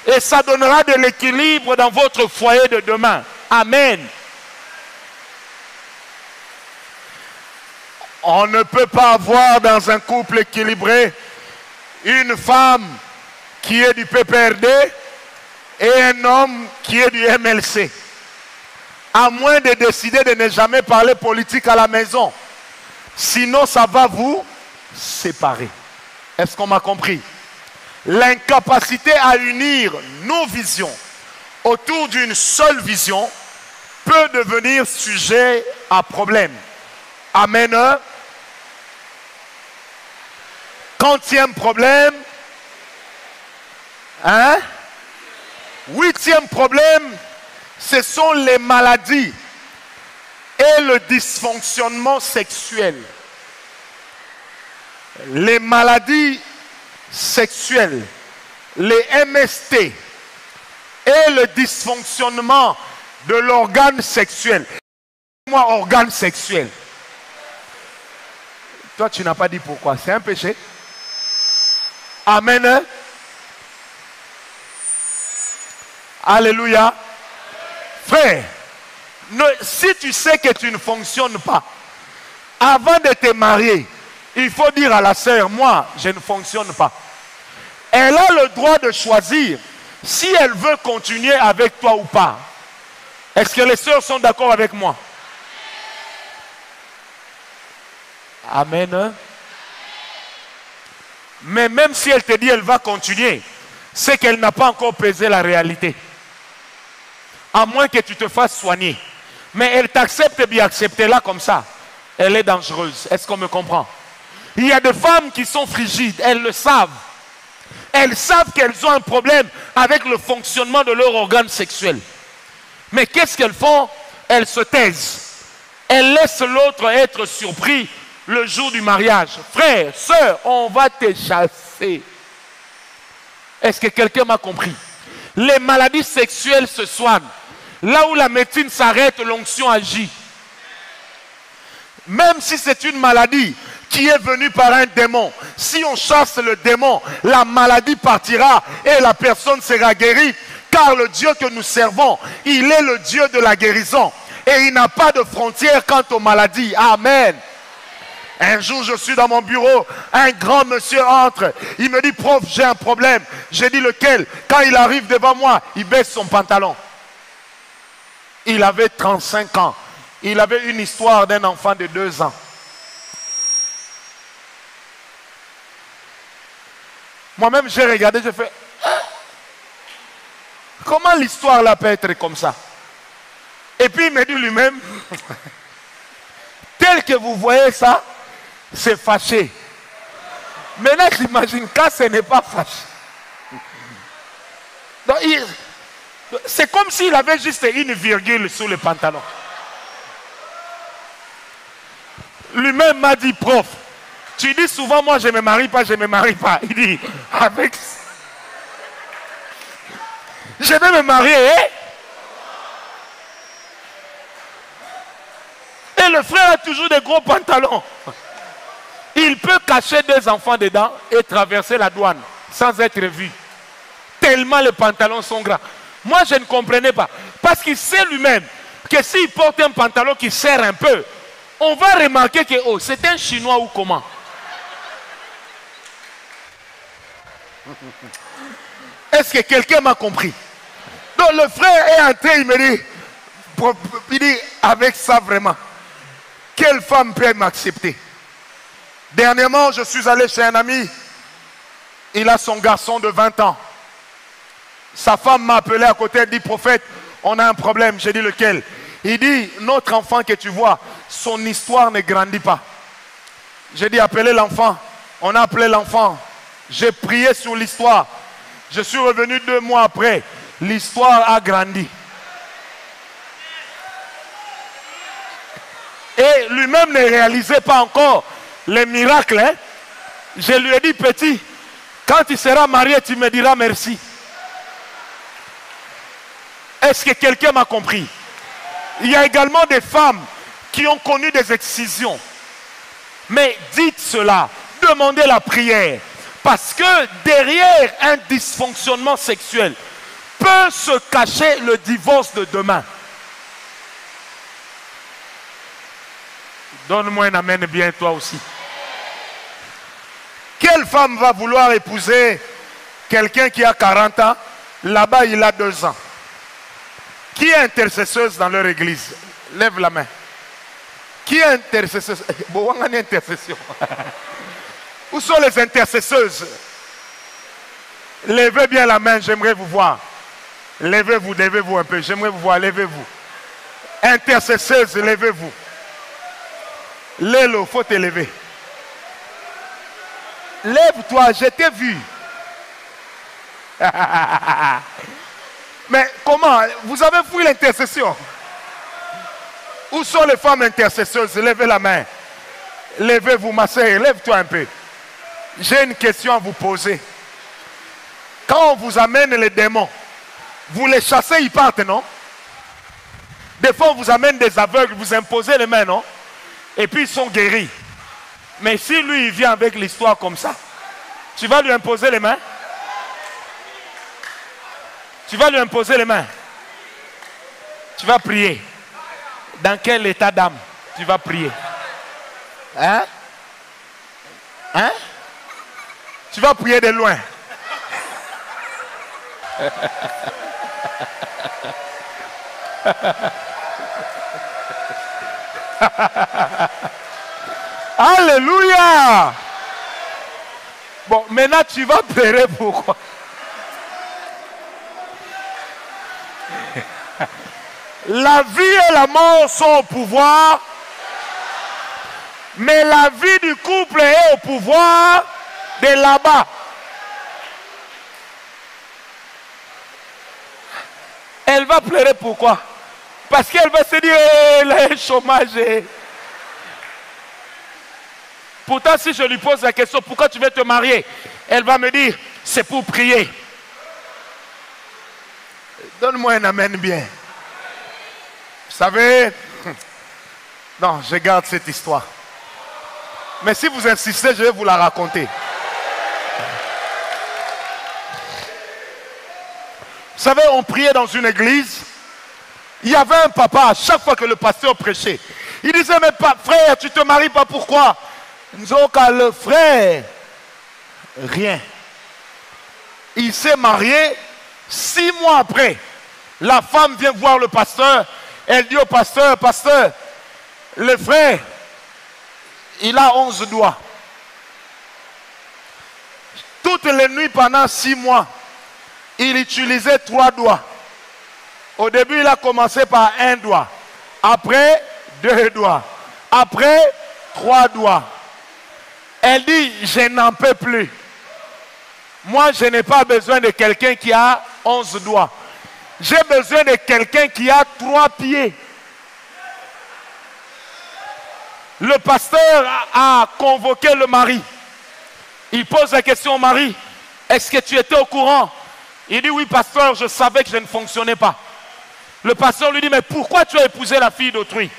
Et ça donnera de l'équilibre dans votre foyer de demain. Amen. On ne peut pas avoir dans un couple équilibré une femme qui est du PPRD et un homme qui est du MLC. À moins de décider de ne jamais parler politique à la maison. Sinon, ça va vous séparer. Est-ce qu'on m'a compris? L'incapacité à unir nos visions autour d'une seule vision peut devenir sujet à problème. Amen. 40e problème. 8e problème, ce sont les maladies et le dysfonctionnement sexuel. Les maladies sexuelles, les MST et le dysfonctionnement de l'organe sexuel. Moi, organe sexuel. Toi, tu n'as pas dit pourquoi. C'est un péché. Amen. Alléluia. Frère, si tu sais que tu ne fonctionnes pas, avant de te marier, il faut dire à la sœur, moi, je ne fonctionne pas. Elle a le droit de choisir si elle veut continuer avec toi ou pas. Est-ce que les sœurs sont d'accord avec moi? Amen. Mais même si elle te dit qu'elle va continuer, c'est qu'elle n'a pas encore pesé la réalité. À moins que tu te fasses soigner. Mais elle t'accepte bien, acceptez-la comme ça. Elle est dangereuse. Est-ce qu'on me comprend? Il y a des femmes qui sont frigides, elles le savent. Elles savent qu'elles ont un problème avec le fonctionnement de leur organe sexuel. Mais qu'est-ce qu'elles font? Elles se taisent. Elles laissent l'autre être surpris le jour du mariage. Frère, sœur, on va te chasser. Est-ce que quelqu'un m'a compris? Les maladies sexuelles se soignent. Là où la médecine s'arrête, l'onction agit. Même si c'est une maladie qui est venue par un démon, si on chasse le démon, la maladie partira et la personne sera guérie. Car le Dieu que nous servons, il est le Dieu de la guérison. Et il n'a pas de frontières quant aux maladies. Amen. Un jour, je suis dans mon bureau, un grand monsieur entre. Il me dit, prof, j'ai un problème. J'ai dit, lequel? Quand il arrive devant moi, il baisse son pantalon. Il avait 35 ans. Il avait une histoire d'un enfant de 2 ans. Moi-même, j'ai regardé, j'ai fait, comment l'histoire là peut être comme ça? Et puis il me dit lui-même, tel que vous voyez ça, c'est fâché. Maintenant, j'imagine quand ce n'est pas fâché. C'est comme s'il avait juste une virgule sous le pantalon. Lui-même m'a dit, prof, tu dis souvent, moi je ne me marie pas, je ne me marie pas. Il dit, avec... Je vais me marier. Et le frère a toujours des gros pantalons. Il peut cacher 2 enfants dedans et traverser la douane sans être vu. Tellement les pantalons sont grands. Moi, je ne comprenais pas. Parce qu'il sait lui-même que s'il porte un pantalon qui serre un peu, on va remarquer que oh, c'est un Chinois ou comment. Est-ce que quelqu'un m'a compris? Donc le frère est entré, il me dit, avec ça vraiment, quelle femme peut m'accepter? Dernièrement, je suis allé chez un ami, il a son garçon de 20 ans. Sa femme m'a appelé à côté, elle dit, prophète, on a un problème. J'ai dit, lequel? Il dit, notre enfant que tu vois, son histoire ne grandit pas. J'ai dit, appelez l'enfant. On a appelé l'enfant. J'ai prié sur l'histoire. Je suis revenu 2 mois après. L'histoire a grandi. Et lui-même ne réalisait pas encore les miracles. Hein? Je lui ai dit, petit, quand tu seras marié, tu me diras merci. Est-ce que quelqu'un m'a compris? Il y a également des femmes qui ont connu des excisions. Mais dites cela, demandez la prière. Parce que derrière un dysfonctionnement sexuel peut se cacher le divorce de demain. Donne-moi un amen bien toi aussi. Quelle femme va vouloir épouser quelqu'un qui a 40 ans? Là-bas, il a 2 ans. Qui est intercesseuse dans leur église? Lève la main. Qui est intercesseuse? Bon, on a une intercession. Où sont les intercesseuses? Levez bien la main, j'aimerais vous voir. Levez-vous un peu, j'aimerais vous voir, levez-vous. Intercesseuse, levez-vous. Lélo, il faut te lever. Lève-toi, je t'ai vu. Mais comment? Vous avez fui l'intercession. Où sont les femmes intercesseuses? Levez la main. Levez-vous, ma soeur, lève-toi un peu. J'ai une question à vous poser. Quand on vous amène les démons, vous les chassez, ils partent, non? Des fois, on vous amène des aveugles, vous imposez les mains, non? Et puis, ils sont guéris. Mais si lui, il vient avec l'histoire comme ça, tu vas lui imposer les mains? Tu vas lui imposer les mains? Tu vas prier. Dans quel état d'âme tu vas prier? Hein? Hein? Tu vas prier de loin. Alléluia. Bon, maintenant tu vas pleurer pourquoi? La vie et la mort sont au pouvoir, mais la vie du couple est au pouvoir de là-bas. Elle va pleurer pourquoi? Parce qu'elle va se dire, il a un chômage. Pourtant, si je lui pose la question, pourquoi tu veux te marier? Elle va me dire, c'est pour prier. Donne-moi un amen bien. Vous savez, non, je garde cette histoire. Mais si vous insistez, je vais vous la raconter. Vous savez, on priait dans une église. Il y avait un papa, à chaque fois que le pasteur prêchait, il disait, mais frère, tu te maries pas, pourquoi? Nous disons qu'à le frère, rien. Il s'est marié, 6 mois après, la femme vient voir le pasteur, elle dit au pasteur, pasteur, le frère, il a 11 doigts. Toutes les nuits pendant 6 mois, il utilisait 3 doigts. Au début, il a commencé par 1 doigt. Après, 2 doigts. Après, 3 doigts. Elle dit, je n'en peux plus. Moi, je n'ai pas besoin de quelqu'un qui a 11 doigts. J'ai besoin de quelqu'un qui a 3 pieds. Le pasteur a convoqué le mari. Il pose la question au mari, est-ce que tu étais au courant? Il dit, oui, pasteur, je savais que je ne fonctionnais pas. Le pasteur lui dit, mais pourquoi tu as épousé la fille d'autrui?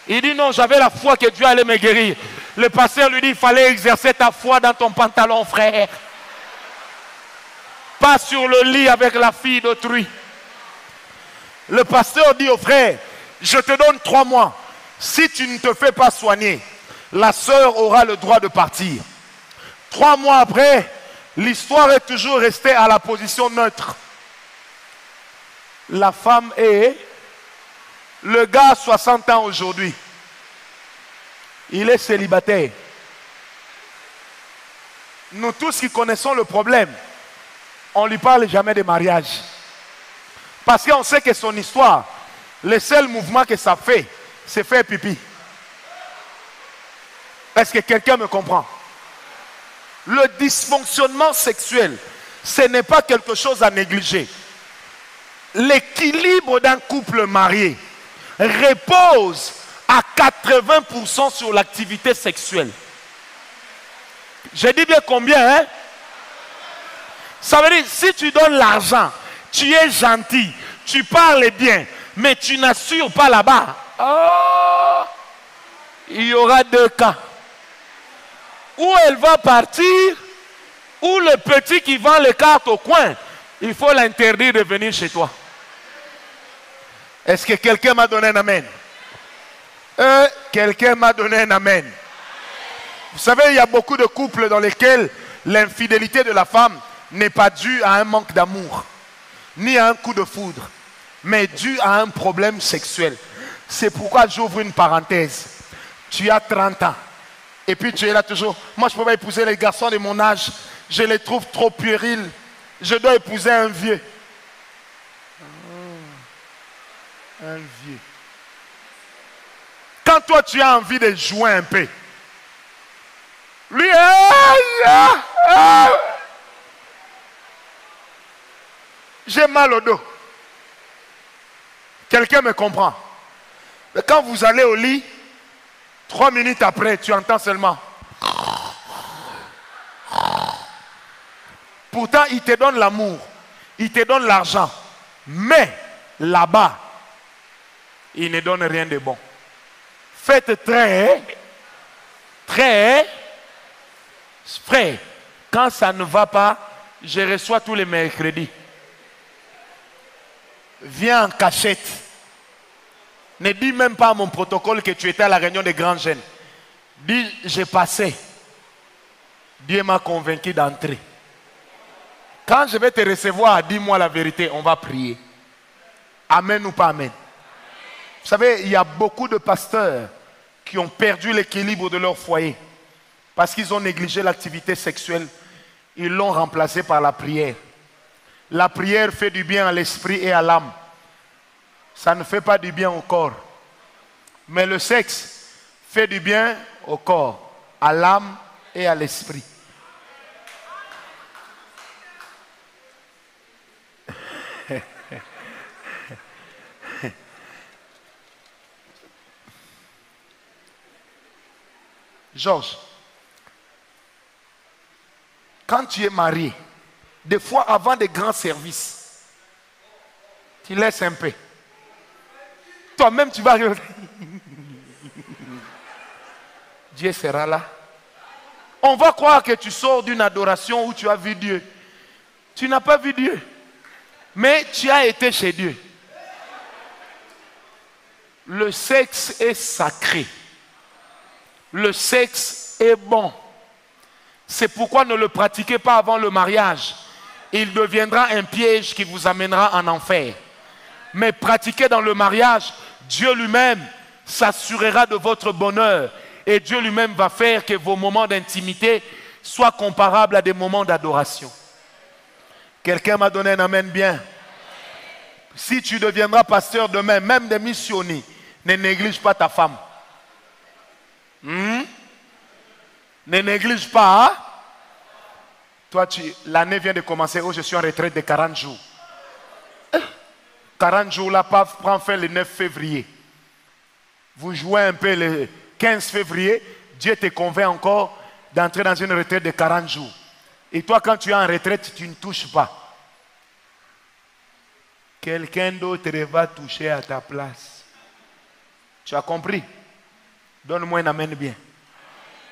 Il dit, non, j'avais la foi que Dieu allait me guérir. Le pasteur lui dit, il fallait exercer ta foi dans ton pantalon, frère. Pas sur le lit avec la fille d'autrui. Le pasteur dit au frère, je te donne 3 mois. Si tu ne te fais pas soigner, la sœur aura le droit de partir. 3 mois après, l'histoire est toujours restée à la position neutre. La femme est... Le gars a 60 ans aujourd'hui. Il est célibataire. Nous tous qui connaissons le problème, on ne lui parle jamais de mariage. Parce qu'on sait que son histoire, le seul mouvement que ça fait, c'est faire pipi. Est-ce que quelqu'un me comprend? Le dysfonctionnement sexuel, ce n'est pas quelque chose à négliger. L'équilibre d'un couple marié repose à 80% sur l'activité sexuelle. Je dis bien combien, hein? Ça veut dire, si tu donnes l'argent, tu es gentil, tu parles bien, mais tu n'assures pas là-bas, oh, il y aura 2 cas. Ou elle va partir, ou le petit qui vend les cartes au coin, il faut l'interdire de venir chez toi. Est-ce que quelqu'un m'a donné un amen? Quelqu'un m'a donné un amen. Vous savez, il y a beaucoup de couples dans lesquels l'infidélité de la femme n'est pas due à un manque d'amour, ni à un coup de foudre, mais due à un problème sexuel. C'est pourquoi j'ouvre une parenthèse. Tu as 30 ans, et puis tu es là toujours. Moi, je ne peux pas épouser les garçons de mon âge. Je les trouve trop puérils. Je dois épouser un vieux. Un vieux. Quand toi, tu as envie de jouer un peu, lui, j'ai mal au dos. Quelqu'un me comprend. Mais quand vous allez au lit, 3 minutes après, tu entends seulement. Pourtant, il te donne l'amour, il te donne l'argent. Mais là-bas, il ne donne rien de bon. Faites très frère. Quand ça ne va pas, je reçois tous les mercredis. Viens en cachette. Ne dis même pas à mon protocole que tu étais à la réunion des grands jeunes. Dis, j'ai passé. Dieu m'a convaincu d'entrer. Quand je vais te recevoir, dis-moi la vérité, on va prier. Amen ou pas amen? Vous savez, il y a beaucoup de pasteurs qui ont perdu l'équilibre de leur foyer parce qu'ils ont négligé l'activité sexuelle. Ils l'ont remplacée par la prière. La prière fait du bien à l'esprit et à l'âme. Ça ne fait pas du bien au corps. Mais le sexe fait du bien au corps, à l'âme et à l'esprit. Georges, quand tu es marié, des fois avant des grands services, Tu laisses un peu. Toi-même, tu vas arriver. Dieu sera là. On va croire que tu sors d'une adoration où tu as vu Dieu. Tu n'as pas vu Dieu. Mais tu as été chez Dieu. Le sexe est sacré. Le sexe est bon. C'est pourquoi ne le pratiquez pas avant le mariage. Il deviendra un piège qui vous amènera en enfer. Mais pratiquez dans le mariage, Dieu lui-même s'assurera de votre bonheur. Et Dieu lui-même va faire que vos moments d'intimité soient comparables à des moments d'adoration. Quelqu'un m'a donné un amen bien. Si tu deviendras pasteur demain, même des missionnaires, ne néglige pas ta femme. Ne néglige pas. Hein? Toi, l'année vient de commencer. Oh, je suis en retraite de 40 jours. 40 jours là, prends fin le 9 février. Vous jouez un peu le 15 février. Dieu te convainc encore d'entrer dans une retraite de 40 jours. Et toi, quand tu es en retraite, tu ne touches pas. Quelqu'un d'autre va toucher à ta place. Tu as compris? Donne-moi un amen bien.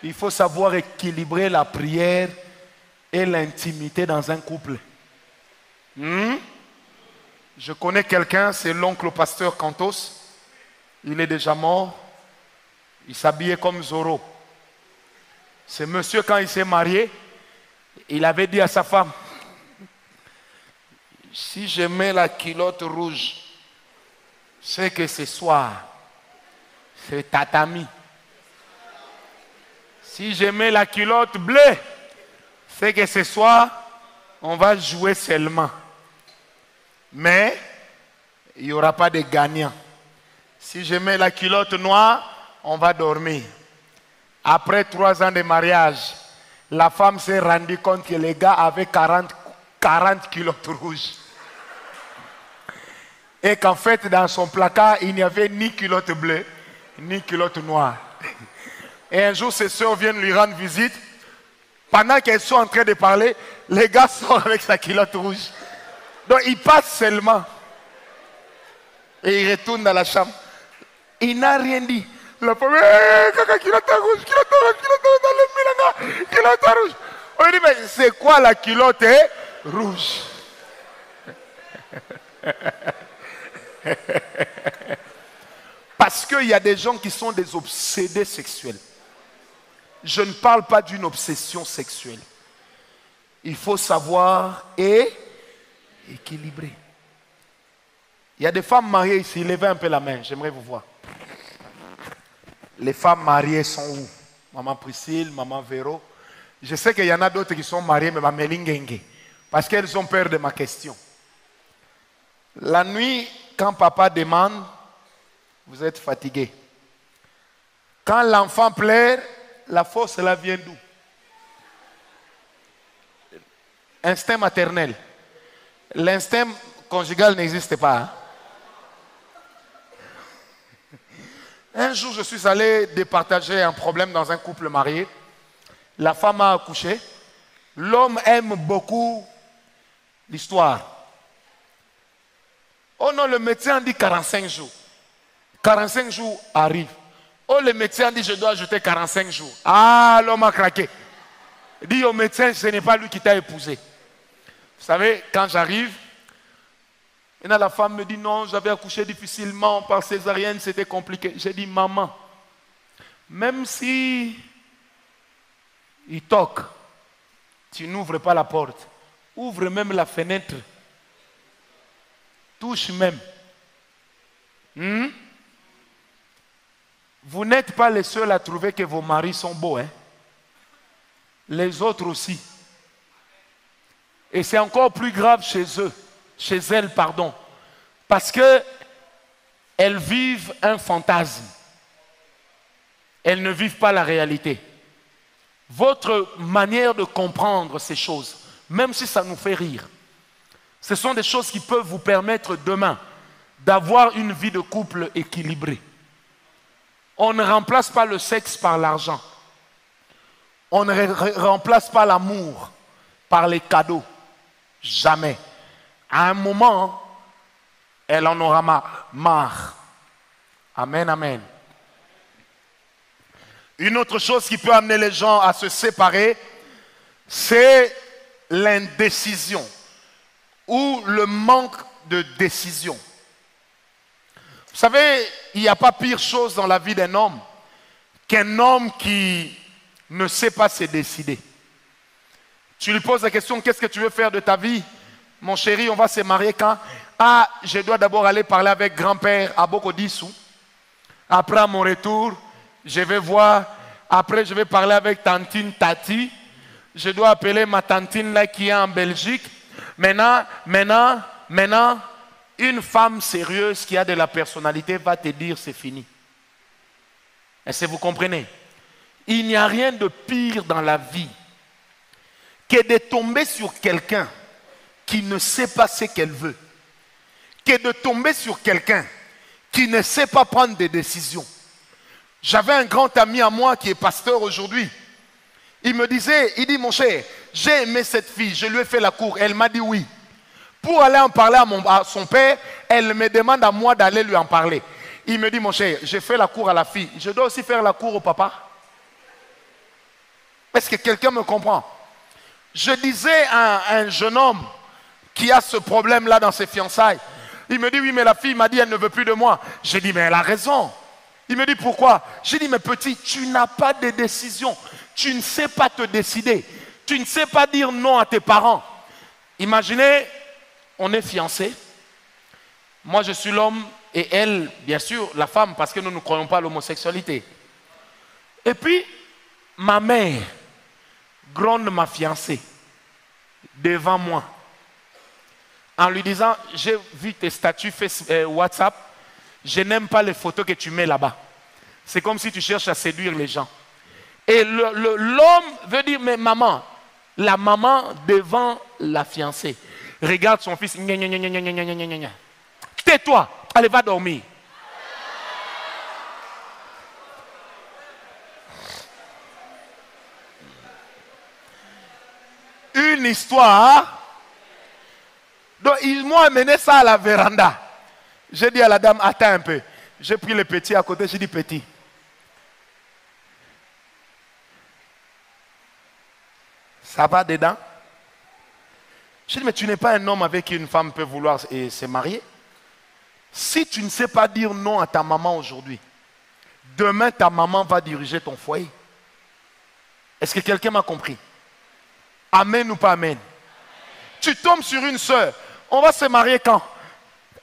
Il faut savoir équilibrer la prière et l'intimité dans un couple. Je connais quelqu'un, c'est l'oncle pasteur Cantos. Il est déjà mort. Il s'habillait comme Zorro. Ce monsieur, quand il s'est marié, il avait dit à sa femme, si je mets la culotte rouge, c'est que ce soir, c'est tatami. Si je mets la culotte bleue, c'est que ce soir, on va jouer seulement. Mais, il n'y aura pas de gagnant. Si je mets la culotte noire, on va dormir. Après 3 ans de mariage, la femme s'est rendue compte que les gars avaient 40 culottes rouges. Et qu'en fait, dans son placard, il n'y avait ni culotte bleue, ni culotte noire. Et un jour, ses soeurs viennent lui rendre visite. Pendant qu'elles sont en train de parler, les gars sortent avec sa culotte rouge. Donc, il passe seulement. Et il retourne dans la chambre. Il n'a rien dit. La femme, culotte rouge, culotte rouge. On lui dit, mais c'est quoi la culotte rouge? Parce qu'il y a des gens qui sont des obsédés sexuels. Je ne parle pas d'une obsession sexuelle. Il faut savoir équilibrer. Il y a des femmes mariées ici. Levez un peu la main, j'aimerais vous voir. Les femmes mariées sont où? Maman Priscille, maman Véro. Je sais qu'il y en a d'autres qui sont mariées, mais maman Lingenge. Parce qu'elles ont peur de ma question. La nuit, quand papa demande, vous êtes fatigué. Quand l'enfant pleure, la force, cela vient d'où? Instinct maternel. L'instinct conjugal n'existe pas. Hein? Un jour, je suis allé départager un problème dans un couple marié. La femme a accouché. L'homme aime beaucoup l'histoire. Oh non, le médecin dit 45 jours. 45 jours arrivent. Oh, le médecin dit je dois ajouter 45 jours. Ah, l'homme a craqué. Il dit au médecin, ce n'est pas lui qui t'a épousé. Vous savez, quand j'arrive, la femme me dit non, j'avais accouché difficilement par césarienne, c'était compliqué. J'ai dit maman, même si il toque, tu n'ouvres pas la porte. Ouvre même la fenêtre. Touche même. Vous n'êtes pas les seuls à trouver que vos maris sont beaux. Hein? Les autres aussi. Et c'est encore plus grave chez eux. Chez elles, pardon. Parce que elles vivent un fantasme. Elles ne vivent pas la réalité. Votre manière de comprendre ces choses, même si ça nous fait rire, ce sont des choses qui peuvent vous permettre demain d'avoir une vie de couple équilibrée. On ne remplace pas le sexe par l'argent. On ne remplace pas l'amour par les cadeaux. Jamais. À un moment, Elle en aura marre. Amen, amen. Une autre chose qui peut amener les gens à se séparer, c'est l'indécision ou le manque de décision. Vous savez, il n'y a pas pire chose dans la vie d'un homme qu'un homme qui ne sait pas se décider. Tu lui poses la question, qu'est-ce que tu veux faire de ta vie? Mon chéri, on va se marier quand? Ah, je dois d'abord aller parler avec grand-père à Bokodissou. Après, à mon retour, je vais voir. Après, je vais parler avec tantine Tati. Je dois appeler ma tantine là qui est en Belgique. Maintenant, une femme sérieuse qui a de la personnalité va te dire c'est fini. Est-ce que vous comprenez? Il n'y a rien de pire dans la vie que de tomber sur quelqu'un qui ne sait pas ce qu'elle veut, que de tomber sur quelqu'un qui ne sait pas prendre des décisions. J'avais un grand ami à moi qui est pasteur aujourd'hui. Il me disait, il dit, mon cher, j'ai aimé cette fille, je lui ai fait la cour. Elle m'a dit oui. Pour aller en parler à son père, elle me demande à moi d'aller lui en parler. Il me dit, mon cher, j'ai fait la cour à la fille, je dois aussi faire la cour au papa. Est-ce que quelqu'un me comprend? Je disais à un jeune homme qui a ce problème-là dans ses fiançailles, il me dit, oui, mais la fille m'a dit, elle ne veut plus de moi. J'ai dit, mais elle a raison. Il me dit, pourquoi? J'ai dit, mais petit, tu n'as pas de décision. Tu ne sais pas te décider. Tu ne sais pas dire non à tes parents. Imaginez, on est fiancés. Moi, je suis l'homme et elle, bien sûr, la femme, parce que nous ne croyons pas à l'homosexualité. Et puis, ma mère gronde ma fiancée devant moi en lui disant, j'ai vu tes statuts WhatsApp, je n'aime pas les photos que tu mets là-bas. C'est comme si tu cherches à séduire les gens. Et l'homme veut dire, mais maman, la maman devant la fiancée, regarde son fils, tais-toi, allez, va dormir. Une histoire. Donc, ils m'ont amené ça à la véranda. J'ai dit à la dame, attends un peu. J'ai pris le petit à côté, j'ai dit, petit. Ça va dedans? J'ai dit, mais tu n'es pas un homme avec qui une femme peut vouloir se marier. Si tu ne sais pas dire non à ta maman aujourd'hui, demain ta maman va diriger ton foyer. Est-ce que quelqu'un m'a compris? Amen ou pas amen? Tu tombes sur une soeur. On va se marier quand?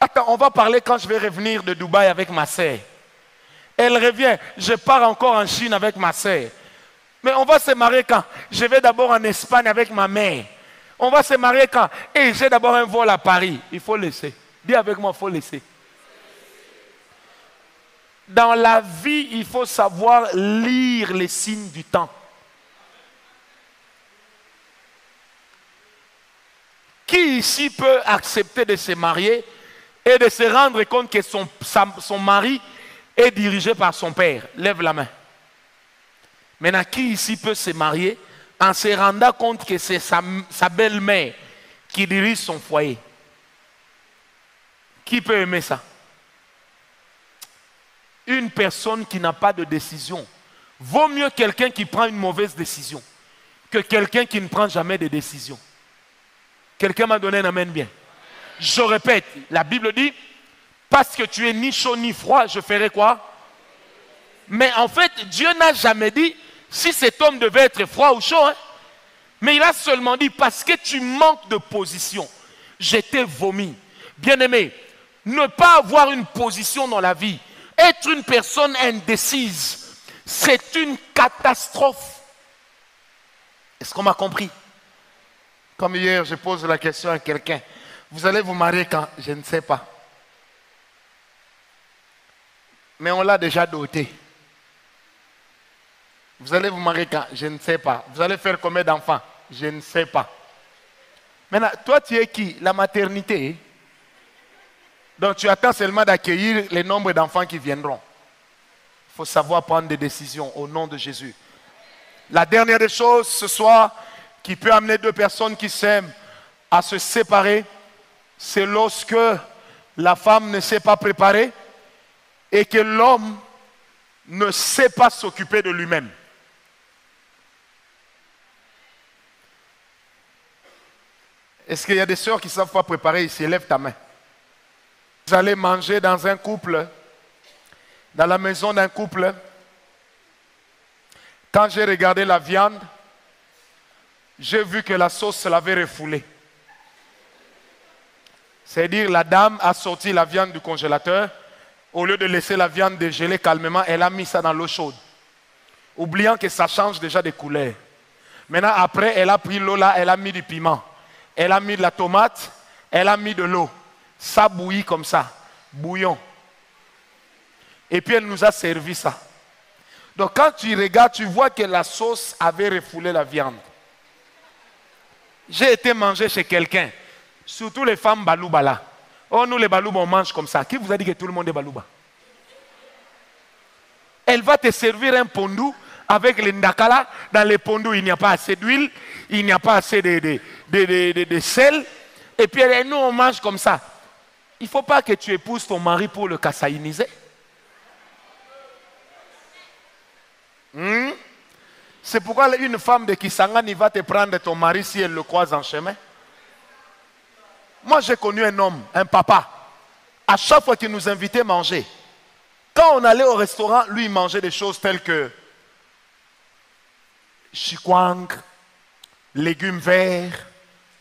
Attends, on va parler quand je vais revenir de Dubaï avec ma sœur. Elle revient. Je pars encore en Chine avec ma sœur. Mais on va se marier quand? Je vais d'abord en Espagne avec ma mère. On va se marier quand? Et j'ai d'abord un vol à Paris. Il faut laisser. Dis avec moi, il faut laisser. Dans la vie, il faut savoir lire les signes du temps. Qui ici peut accepter de se marier et de se rendre compte que son mari est dirigé par son père? Lève la main. Maintenant, qui ici peut se marier en se rendant compte que c'est sa belle-mère qui dirige son foyer? Qui peut aimer ça? Une personne qui n'a pas de décision. Vaut mieux quelqu'un qui prend une mauvaise décision que quelqu'un qui ne prend jamais de décision. Quelqu'un m'a donné un amen bien. Je répète, la Bible dit, parce que tu es ni chaud ni froid, je ferai quoi? Mais en fait, Dieu n'a jamais dit si cet homme devait être froid ou chaud. Hein? Mais il a seulement dit, parce que tu manques de position, je t'ai vomi. Bien-aimé, ne pas avoir une position dans la vie, être une personne indécise, c'est une catastrophe. Est-ce qu'on m'a compris? Comme hier, je pose la question à quelqu'un. Vous allez vous marier quand? Je ne sais pas. Mais on l'a déjà doté. Vous allez vous marier quand? Je ne sais pas. Vous allez faire combien d'enfants? Je ne sais pas. Maintenant, toi, tu es qui? La maternité. Donc, tu attends seulement d'accueillir les nombres d'enfants qui viendront. Il faut savoir prendre des décisions au nom de Jésus. La dernière des choses ce soir, qui peut amener deux personnes qui s'aiment à se séparer, c'est lorsque la femme ne sait pas préparer et que l'homme ne sait pas s'occuper de lui-même. Est-ce qu'il y a des sœurs qui ne savent pas préparer ici? Lève ta main. Vous allez manger dans un couple, dans la maison d'un couple. Quand j'ai regardé la viande, j'ai vu que la sauce l'avait refoulée. C'est-à-dire la dame a sorti la viande du congélateur. Au lieu de laisser la viande dégeler calmement, elle a mis ça dans l'eau chaude. Oubliant que ça change déjà de couleur. Maintenant, après, elle a pris l'eau là, elle a mis du piment. Elle a mis de la tomate, elle a mis de l'eau. Ça bouillit comme ça, bouillon. Et puis elle nous a servi ça. Donc quand tu regardes, tu vois que la sauce avait refoulé la viande. J'ai été manger chez quelqu'un, surtout les femmes balouba là. Oh, nous les balouba, on mange comme ça. Qui vous a dit que tout le monde est balouba? Elle va te servir un pondou avec les ndakala. Dans les pondous, il n'y a pas assez d'huile, il n'y a pas assez de sel. Et puis nous, on mange comme ça. Il ne faut pas que tu épouses ton mari pour le kassaïniser. C'est pourquoi une femme de Kisangani va te prendre ton mari si elle le croise en chemin. Moi, j'ai connu un homme, un papa. À chaque fois qu'il nous invitait à manger, quand on allait au restaurant, lui, il mangeait des choses telles que chikwang, légumes verts,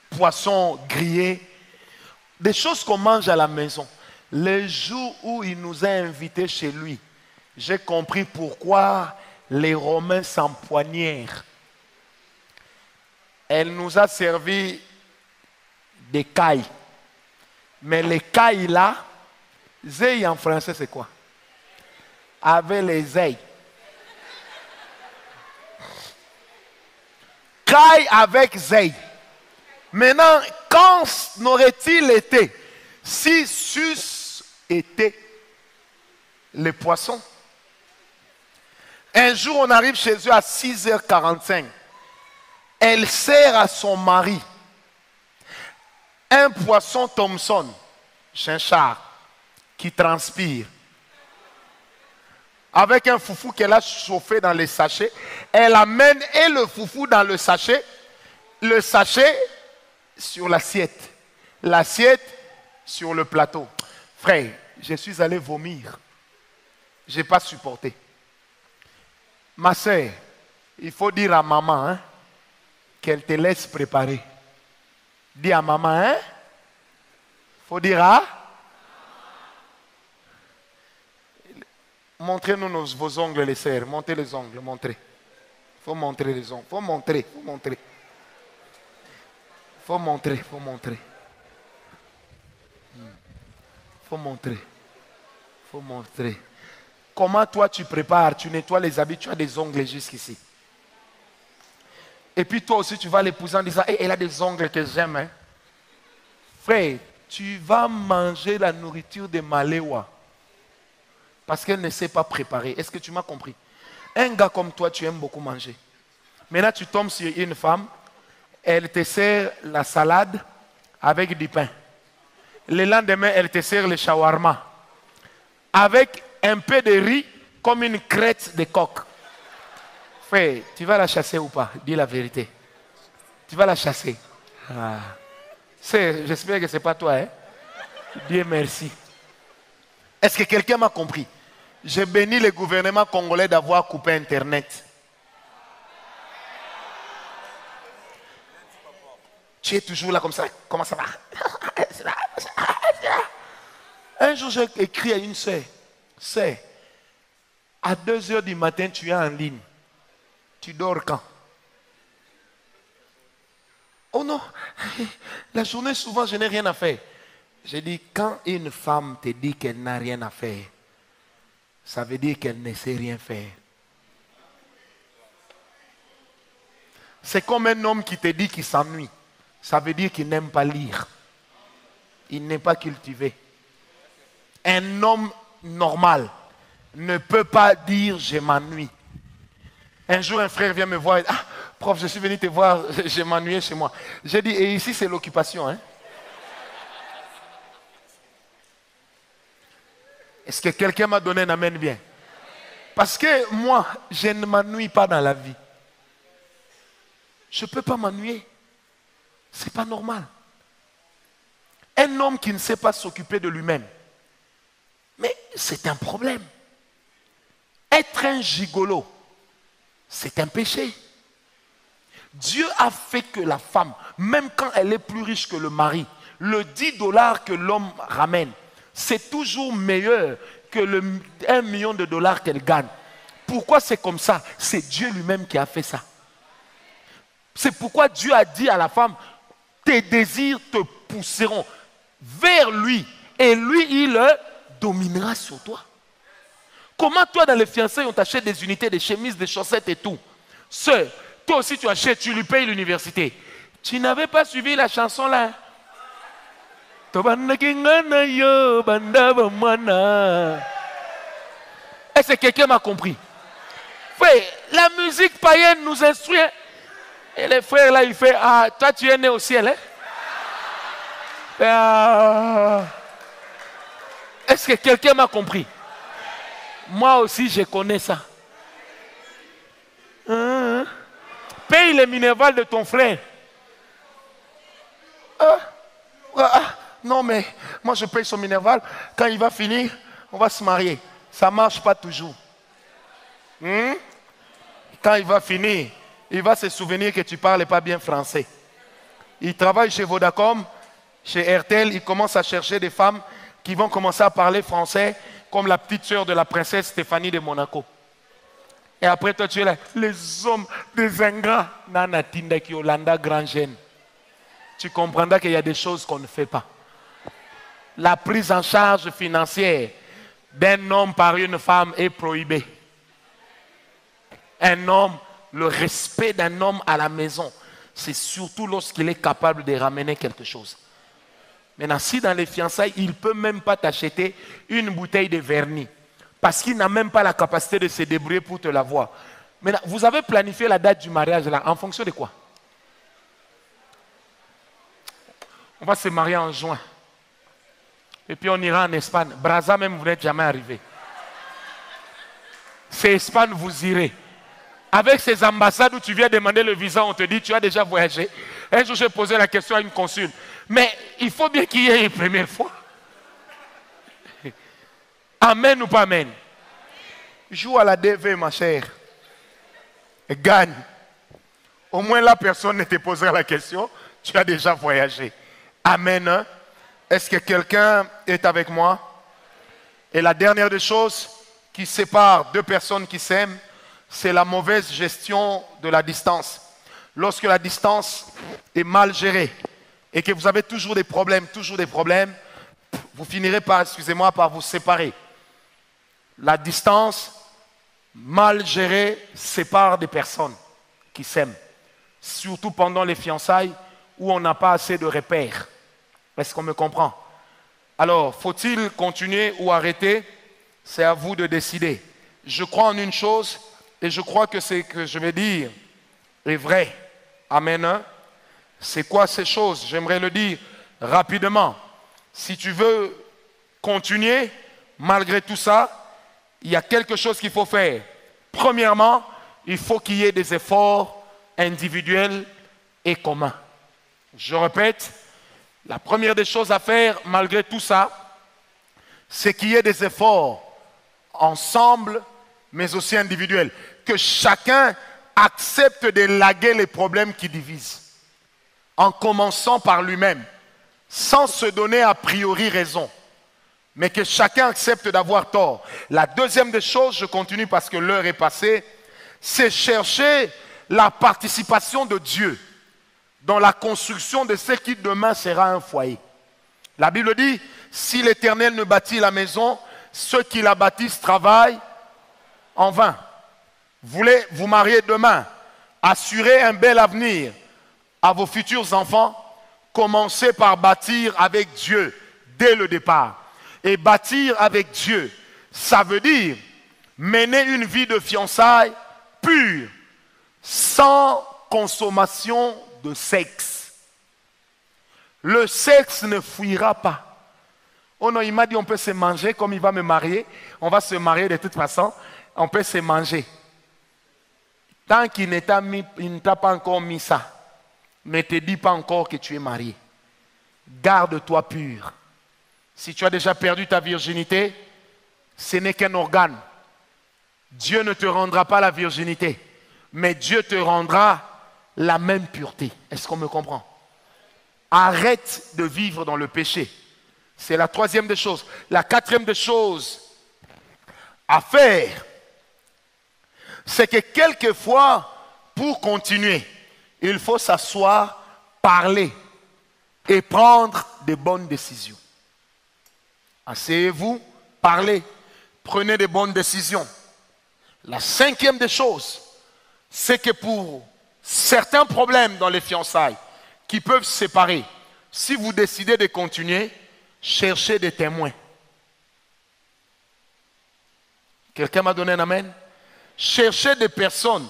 poissons grillés, des choses qu'on mange à la maison. Le jour où il nous a invités chez lui, j'ai compris pourquoi les Romains s'empoignèrent. Elle nous a servi des cailles. Mais les cailles là, zeille en français c'est quoi? Avec les ailes. Caille avec zeille. Maintenant, quand n'aurait-il été si sus était les poissons? Un jour, on arrive chez eux à 6h45. Elle sert à son mari un poisson Thomson, chinchard, qui transpire. Avec un foufou qu'elle a chauffé dans les sachets. Elle amène et le foufou dans le sachet sur l'assiette. L'assiette sur le plateau. Frère, je suis allé vomir. Je n'ai pas supporté. Ma soeur, il faut dire à maman hein, qu'elle te laisse préparer. Dis à maman, hein? Il faut dire à... Montrez-nous vos ongles, les sœurs. Montrez les ongles, montrez. Il faut montrer les ongles. Il faut montrer, il faut montrer. Il faut montrer, il faut montrer. Il faut montrer. Il faut montrer. Comment toi tu prépares, tu nettoies les habits, tu as des ongles jusqu'ici. Et puis toi aussi tu vas l'épouser en disant, hey, elle a des ongles que j'aime. Hein. Frère, tu vas manger la nourriture de Maléwa. Parce qu'elle ne sait pas préparer. Est-ce que tu m'as compris? Un gars comme toi, tu aimes beaucoup manger. Maintenant, tu tombes sur une femme, elle te sert la salade avec du pain. Le lendemain, elle te sert le shawarma. Avec un peu de riz, comme une crête de coq. Frère, tu vas la chasser ou pas? Dis la vérité. Tu vas la chasser. Ah. J'espère que ce n'est pas toi. Hein? Dieu merci. Est-ce que quelqu'un m'a compris? J'ai béni le gouvernement congolais d'avoir coupé Internet. Tu es toujours là comme ça. Comment ça va? Un jour, j'ai écrit à une sœur. Sœur, à 2h du matin, tu es en ligne. Tu dors quand? Oh non, la journée, souvent, je n'ai rien à faire. J'ai dit, quand une femme te dit qu'elle n'a rien à faire, ça veut dire qu'elle ne sait rien faire. C'est comme un homme qui te dit qu'il s'ennuie. Ça veut dire qu'il n'aime pas lire. Il n'est pas cultivé. Un homme normal ne peut pas dire je m'ennuie. Un jour, un frère vient me voir et dit, ah, prof, je suis venu te voir, je m'ennuyais chez moi. J'ai dit, et ici c'est l'occupation. Hein? Est-ce que quelqu'un m'a donné un amen bien? Parce que moi, je ne m'ennuie pas dans la vie. Je ne peux pas m'ennuyer. Ce n'est pas normal. Un homme qui ne sait pas s'occuper de lui-même, mais c'est un problème. Être un gigolo, c'est un péché. Dieu a fait que la femme, même quand elle est plus riche que le mari, le 10 $ que l'homme ramène, c'est toujours meilleur que le 1 million de dollars qu'elle gagne. Pourquoi c'est comme ça? C'est Dieu lui-même qui a fait ça. C'est pourquoi Dieu a dit à la femme, tes désirs te pousseront vers lui et lui, il dominera sur toi. Comment toi, dans les fiançailles, on t'achète des unités, des chemises, des chaussettes et tout? Sœur, toi aussi tu achètes, tu lui payes l'université. Tu n'avais pas suivi la chanson là? Est-ce que quelqu'un m'a compris? Frère, la musique païenne nous instruit. Et les frères là, ils font, ah, toi tu es né au ciel, hein? Est-ce que quelqu'un m'a compris? Moi aussi, je connais ça. Paye les minervales de ton frère. Non, mais moi, je paye son minerval. Quand il va finir, on va se marier. Ça ne marche pas toujours. Quand il va finir, il va se souvenir que tu ne parles pas bien français. Il travaille chez Vodacom, chez RTL. Il commence à chercher des femmes qui vont commencer à parler français, comme la petite sœur de la princesse Stéphanie de Monaco. Et après, toi, tu es là. Les hommes des ingrats. Nana Tinda qui Yolanda grand jeune. Tu comprendras qu'il y a des choses qu'on ne fait pas. La prise en charge financière d'un homme par une femme est prohibée. Un homme, le respect d'un homme à la maison, c'est surtout lorsqu'il est capable de ramener quelque chose. Maintenant, si dans les fiançailles, il ne peut même pas t'acheter une bouteille de vernis, parce qu'il n'a même pas la capacité de se débrouiller pour te l'avoir. Maintenant, vous avez planifié la date du mariage là, en fonction de quoi? On va se marier en juin. Et puis on ira en Espagne. Brazza même, vous n'êtes jamais arrivé. C'est Espagne, vous irez. Avec ces ambassades où tu viens demander le visa, on te dit, tu as déjà voyagé. Un jour, j'ai posé la question à une consul. Mais il faut bien qu'il y ait une première fois. Amen ou pas amen? Joue à la DV, ma chère. Et gagne. Au moins, la personne ne te posera la question. Tu as déjà voyagé. Amen. Hein? Est-ce que quelqu'un est avec moi? Et la dernière des choses qui sépare deux personnes qui s'aiment, c'est la mauvaise gestion de la distance. Lorsque la distance est mal gérée et que vous avez toujours des problèmes, vous finirez par, excusez-moi, par vous séparer. La distance mal gérée sépare des personnes qui s'aiment. Surtout pendant les fiançailles où on n'a pas assez de repères. Est-ce qu'on me comprend? Alors, faut-il continuer ou arrêter? C'est à vous de décider. Je crois en une chose et je crois que ce que je vais dire est vrai. Amen. C'est quoi ces choses? J'aimerais le dire rapidement. Si tu veux continuer, malgré tout ça, il y a quelque chose qu'il faut faire. Premièrement, il faut qu'il y ait des efforts individuels et communs. Je répète, la première des choses à faire, malgré tout ça, c'est qu'il y ait des efforts ensemble, mais aussi individuels. Que chacun accepte de laguer les problèmes qui divisent, en commençant par lui-même, sans se donner a priori raison, mais que chacun accepte d'avoir tort. La deuxième des choses, je continue parce que l'heure est passée, c'est chercher la participation de Dieu dans la construction de ce qui demain sera un foyer. La Bible dit, si l'Éternel ne bâtit la maison, ceux qui la bâtissent travaillent en vain. Vous voulez vous marier demain, assurer un bel avenir à vos futurs enfants, commencez par bâtir avec Dieu dès le départ. Et bâtir avec Dieu, ça veut dire mener une vie de fiançailles pure, sans consommation de sexe. Le sexe ne fuira pas. Oh non, il m'a dit on peut se manger comme il va me marier. On va se marier de toute façon. On peut se manger. Tant qu'il ne t'a pas encore mis ça, ne te dis pas encore que tu es marié. Garde-toi pur. Si tu as déjà perdu ta virginité, ce n'est qu'un organe. Dieu ne te rendra pas la virginité, mais Dieu te rendra la même pureté. Est-ce qu'on me comprend? Arrête de vivre dans le péché. C'est la troisième des choses. La quatrième des choses à faire, c'est que quelquefois, pour continuer, il faut s'asseoir, parler et prendre de bonnes décisions. Asseyez-vous, parlez, prenez de bonnes décisions. La cinquième des choses, c'est que pour certains problèmes dans les fiançailles qui peuvent se séparer, si vous décidez de continuer, cherchez des témoins. Quelqu'un m'a donné un amen? Cherchez des personnes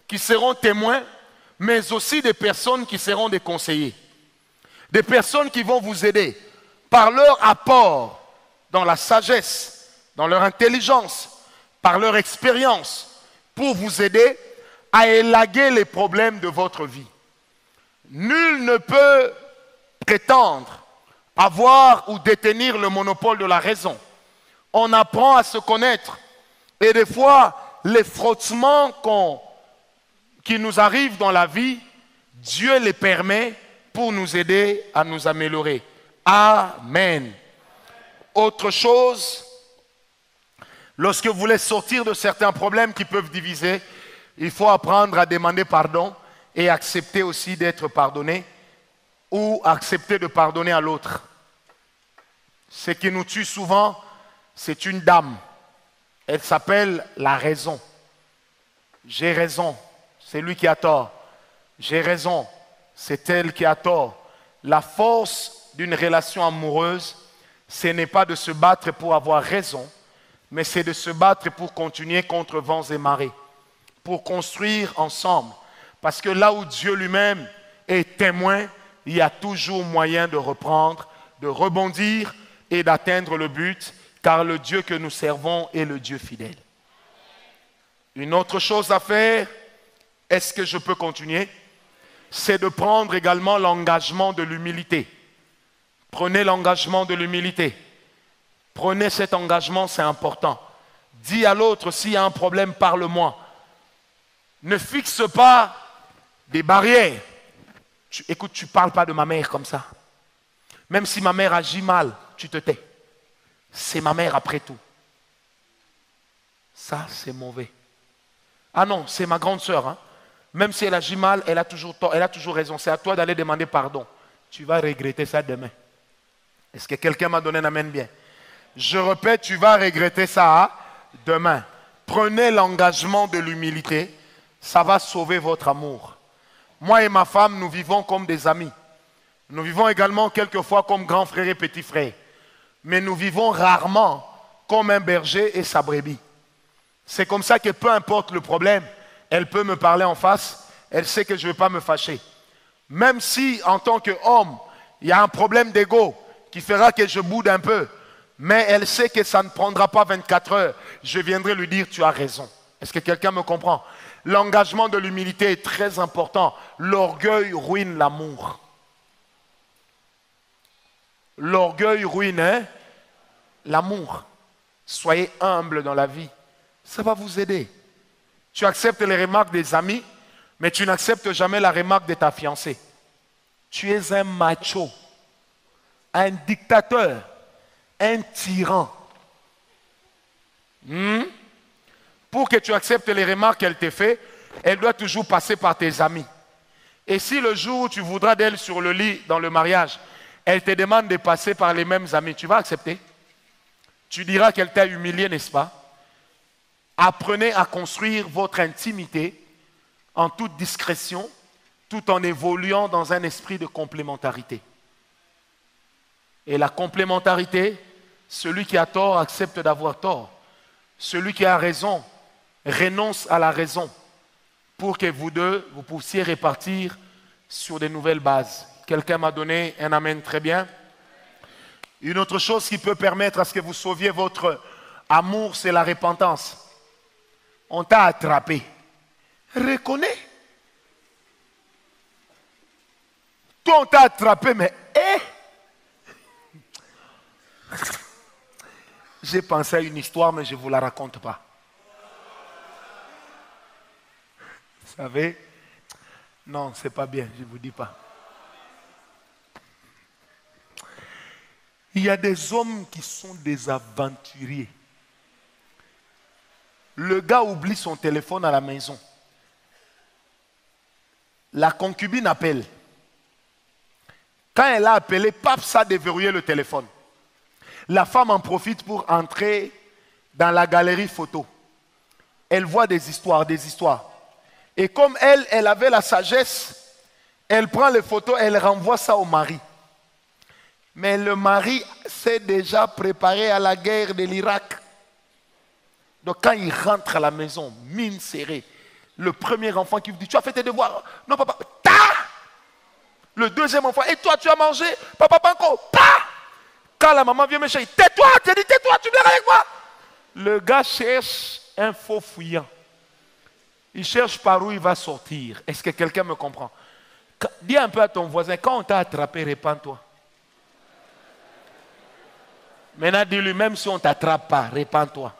qui seront témoins, mais aussi des personnes qui seront des conseillers. Des personnes qui vont vous aider par leur apport dans la sagesse, dans leur intelligence, par leur expérience, pour vous aider à élaguer les problèmes de votre vie. Nul ne peut prétendre avoir ou détenir le monopole de la raison. On apprend à se connaître. Et des fois, les frottements qui nous arrivent dans la vie, Dieu les permet pour nous aider à nous améliorer. Amen. Autre chose, lorsque vous voulez sortir de certains problèmes qui peuvent diviser, il faut apprendre à demander pardon et accepter aussi d'être pardonné ou accepter de pardonner à l'autre. Ce qui nous tue souvent, c'est une dame. Elle s'appelle la raison. J'ai raison, c'est lui qui a tort. J'ai raison, c'est elle qui a tort. La force d'une relation amoureuse, ce n'est pas de se battre pour avoir raison, mais c'est de se battre pour continuer contre vents et marées, pour construire ensemble. Parce que là où Dieu lui-même est témoin, il y a toujours moyen de reprendre, de rebondir et d'atteindre le but, car le Dieu que nous servons est le Dieu fidèle. Une autre chose à faire, est-ce que je peux continuer? C'est de prendre également l'engagement de l'humilité. Prenez l'engagement de l'humilité. Prenez cet engagement, c'est important. Dis à l'autre, s'il y a un problème, parle-moi. Ne fixe pas des barrières. Écoute, tu ne parles pas de ma mère comme ça. Même si ma mère agit mal, tu te tais. C'est ma mère après tout. Ça, c'est mauvais. Ah non, c'est ma grande sœur. Hein. Même si elle agit mal, elle a toujours tort, elle a toujours raison. C'est à toi d'aller demander pardon. Tu vas regretter ça demain. Est-ce que quelqu'un m'a donné un amen bien? Je répète, tu vas regretter ça demain. Prenez l'engagement de l'humilité. Ça va sauver votre amour. Moi et ma femme, nous vivons comme des amis. Nous vivons également quelquefois comme grands frères et petits frères. Mais nous vivons rarement comme un berger et sa brebis. C'est comme ça que peu importe le problème, elle peut me parler en face, elle sait que je ne vais pas me fâcher. Même si, en tant qu'homme, il y a un problème d'ego qui fera que je boude un peu, mais elle sait que ça ne prendra pas 24 heures. Je viendrai lui dire, tu as raison. Est-ce que quelqu'un me comprend? L'engagement de l'humilité est très important. L'orgueil ruine l'amour. L'orgueil ruine l'amour. Soyez humble dans la vie. Ça va vous aider. Tu acceptes les remarques des amis, mais tu n'acceptes jamais la remarque de ta fiancée. Tu es un macho, un dictateur, un tyran. Pour que tu acceptes les remarques qu'elle te fait, elle doit toujours passer par tes amis. Et si le jour où tu voudras d'elle sur le lit dans le mariage, elle te demande de passer par les mêmes amis, tu vas accepter? Tu diras qu'elle t'a humilié, n'est-ce pas? Apprenez à construire votre intimité en toute discrétion, tout en évoluant dans un esprit de complémentarité. Et la complémentarité, celui qui a tort accepte d'avoir tort. Celui qui a raison renonce à la raison pour que vous deux, vous puissiez répartir sur de nouvelles bases. Quelqu'un m'a donné un amen très bien. Une autre chose qui peut permettre à ce que vous sauviez votre amour, c'est la repentance. On t'a attrapé. Reconnais. Toi, on t'a attrapé, mais j'ai pensé à une histoire, mais je ne vous la raconte pas. Vous savez, non, c'est pas bien, je ne vous dis pas. Il y a des hommes qui sont des aventuriers. Le gars oublie son téléphone à la maison. La concubine appelle. Quand elle a appelé, paf, ça a déverrouillé le téléphone. La femme en profite pour entrer dans la galerie photo. Elle voit des histoires, des histoires. Et comme elle avait la sagesse, elle prend les photos, elle renvoie ça au mari. Mais le mari s'est déjà préparé à la guerre de l'Irak. Donc quand il rentre à la maison, mine serrée, le premier enfant qui vous dit, tu as fait tes devoirs? Non papa, ta! Le deuxième enfant, et toi tu as mangé? Papa, pas encore, pa! Quand la maman vient me chercher, tais-toi, tu as dit tais-toi, tu blagues avec moi? Le gars cherche un faux fouillant. Il cherche par où il va sortir. Est-ce que quelqu'un me comprend? Dis un peu à ton voisin, quand on t'a attrapé, répands-toi. Maintenant, dis-lui, même si on ne t'attrape pas, répands-toi.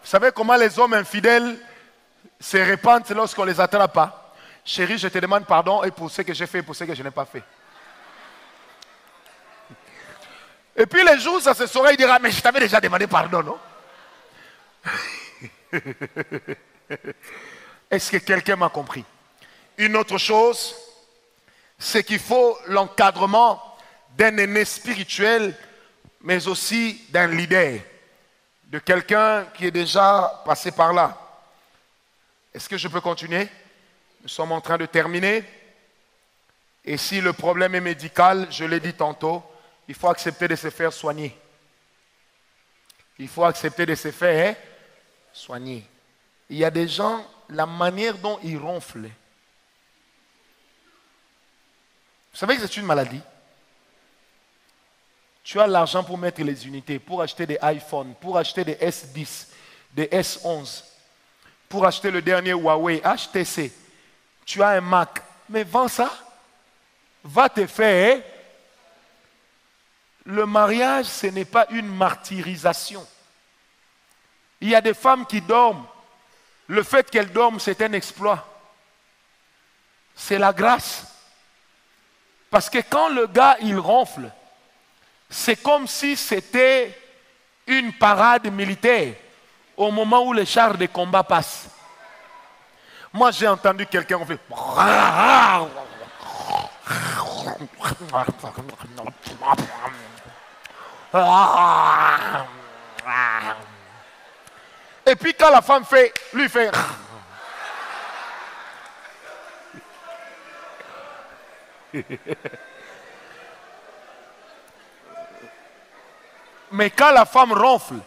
Vous savez comment les hommes infidèles se répandent lorsqu'on ne les attrape pas? Chérie, je te demande pardon et pour ce que j'ai fait et pour ce que je n'ai pas fait. Et puis les jours, ça se saurait, il dira, mais je t'avais déjà demandé pardon, non? Est-ce que quelqu'un m'a compris? Une autre chose, c'est qu'il faut l'encadrement d'un aîné spirituel, mais aussi d'un leader, de quelqu'un qui est déjà passé par là. Est-ce que je peux continuer? Nous sommes en train de terminer. Et si le problème est médical, je l'ai dit tantôt, il faut accepter de se faire soigner. Il faut accepter de se faire soigner. Il y a des gens, la manière dont ils ronflent. Vous savez que c'est une maladie? Tu as l'argent pour mettre les unités, pour acheter des iPhones, pour acheter des S10, des S11, pour acheter le dernier Huawei, HTC. Tu as un Mac, mais vends ça. Va te faire. Le mariage, ce n'est pas une martyrisation. Il y a des femmes qui dorment. Le fait qu'elles dorment, c'est un exploit. C'est la grâce. Parce que quand le gars, il ronfle, c'est comme si c'était une parade militaire au moment où les chars de combat passent. Moi, j'ai entendu quelqu'un ronfler. Et puis quand la femme fait, lui fait. Mais quand la femme ronfle,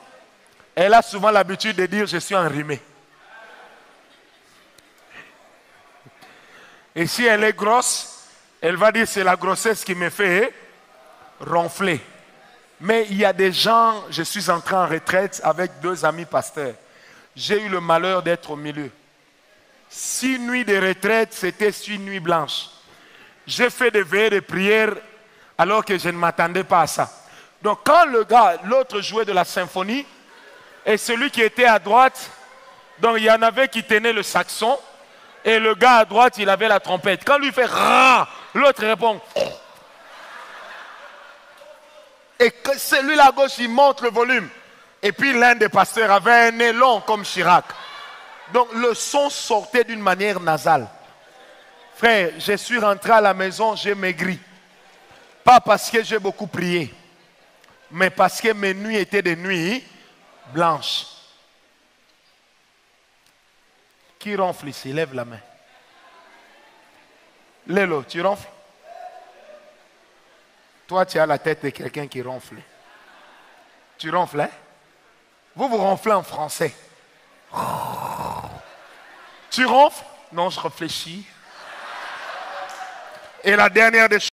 elle a souvent l'habitude de dire je suis enrhumée. Et si elle est grosse, elle va dire c'est la grossesse qui me fait ronfler. Mais il y a des gens, je suis entré en retraite avec 2 amis pasteurs. J'ai eu le malheur d'être au milieu. 6 nuits de retraite, c'était 6 nuits blanches. J'ai fait des veillées de prière alors que je ne m'attendais pas à ça. Donc quand le gars, l'autre jouait de la symphonie, et celui qui était à droite, donc il y en avait qui tenait le saxon, et le gars à droite, il avait la trompette. Quand lui fait rah, l'autre répond. Et que celui-là à gauche, il monte le volume. Et puis l'un des pasteurs avait un nez long comme Chirac. Donc le son sortait d'une manière nasale. Frère, je suis rentré à la maison, j'ai maigri. Pas parce que j'ai beaucoup prié, mais parce que mes nuits étaient des nuits blanches. Qui ronfle ici? Lève la main. Lélo, tu ronfles? Toi, tu as la tête de quelqu'un qui ronfle. Tu ronfles, hein? Vous ronflez en français. Tu ronfles? Non, je réfléchis. Et la dernière des choses.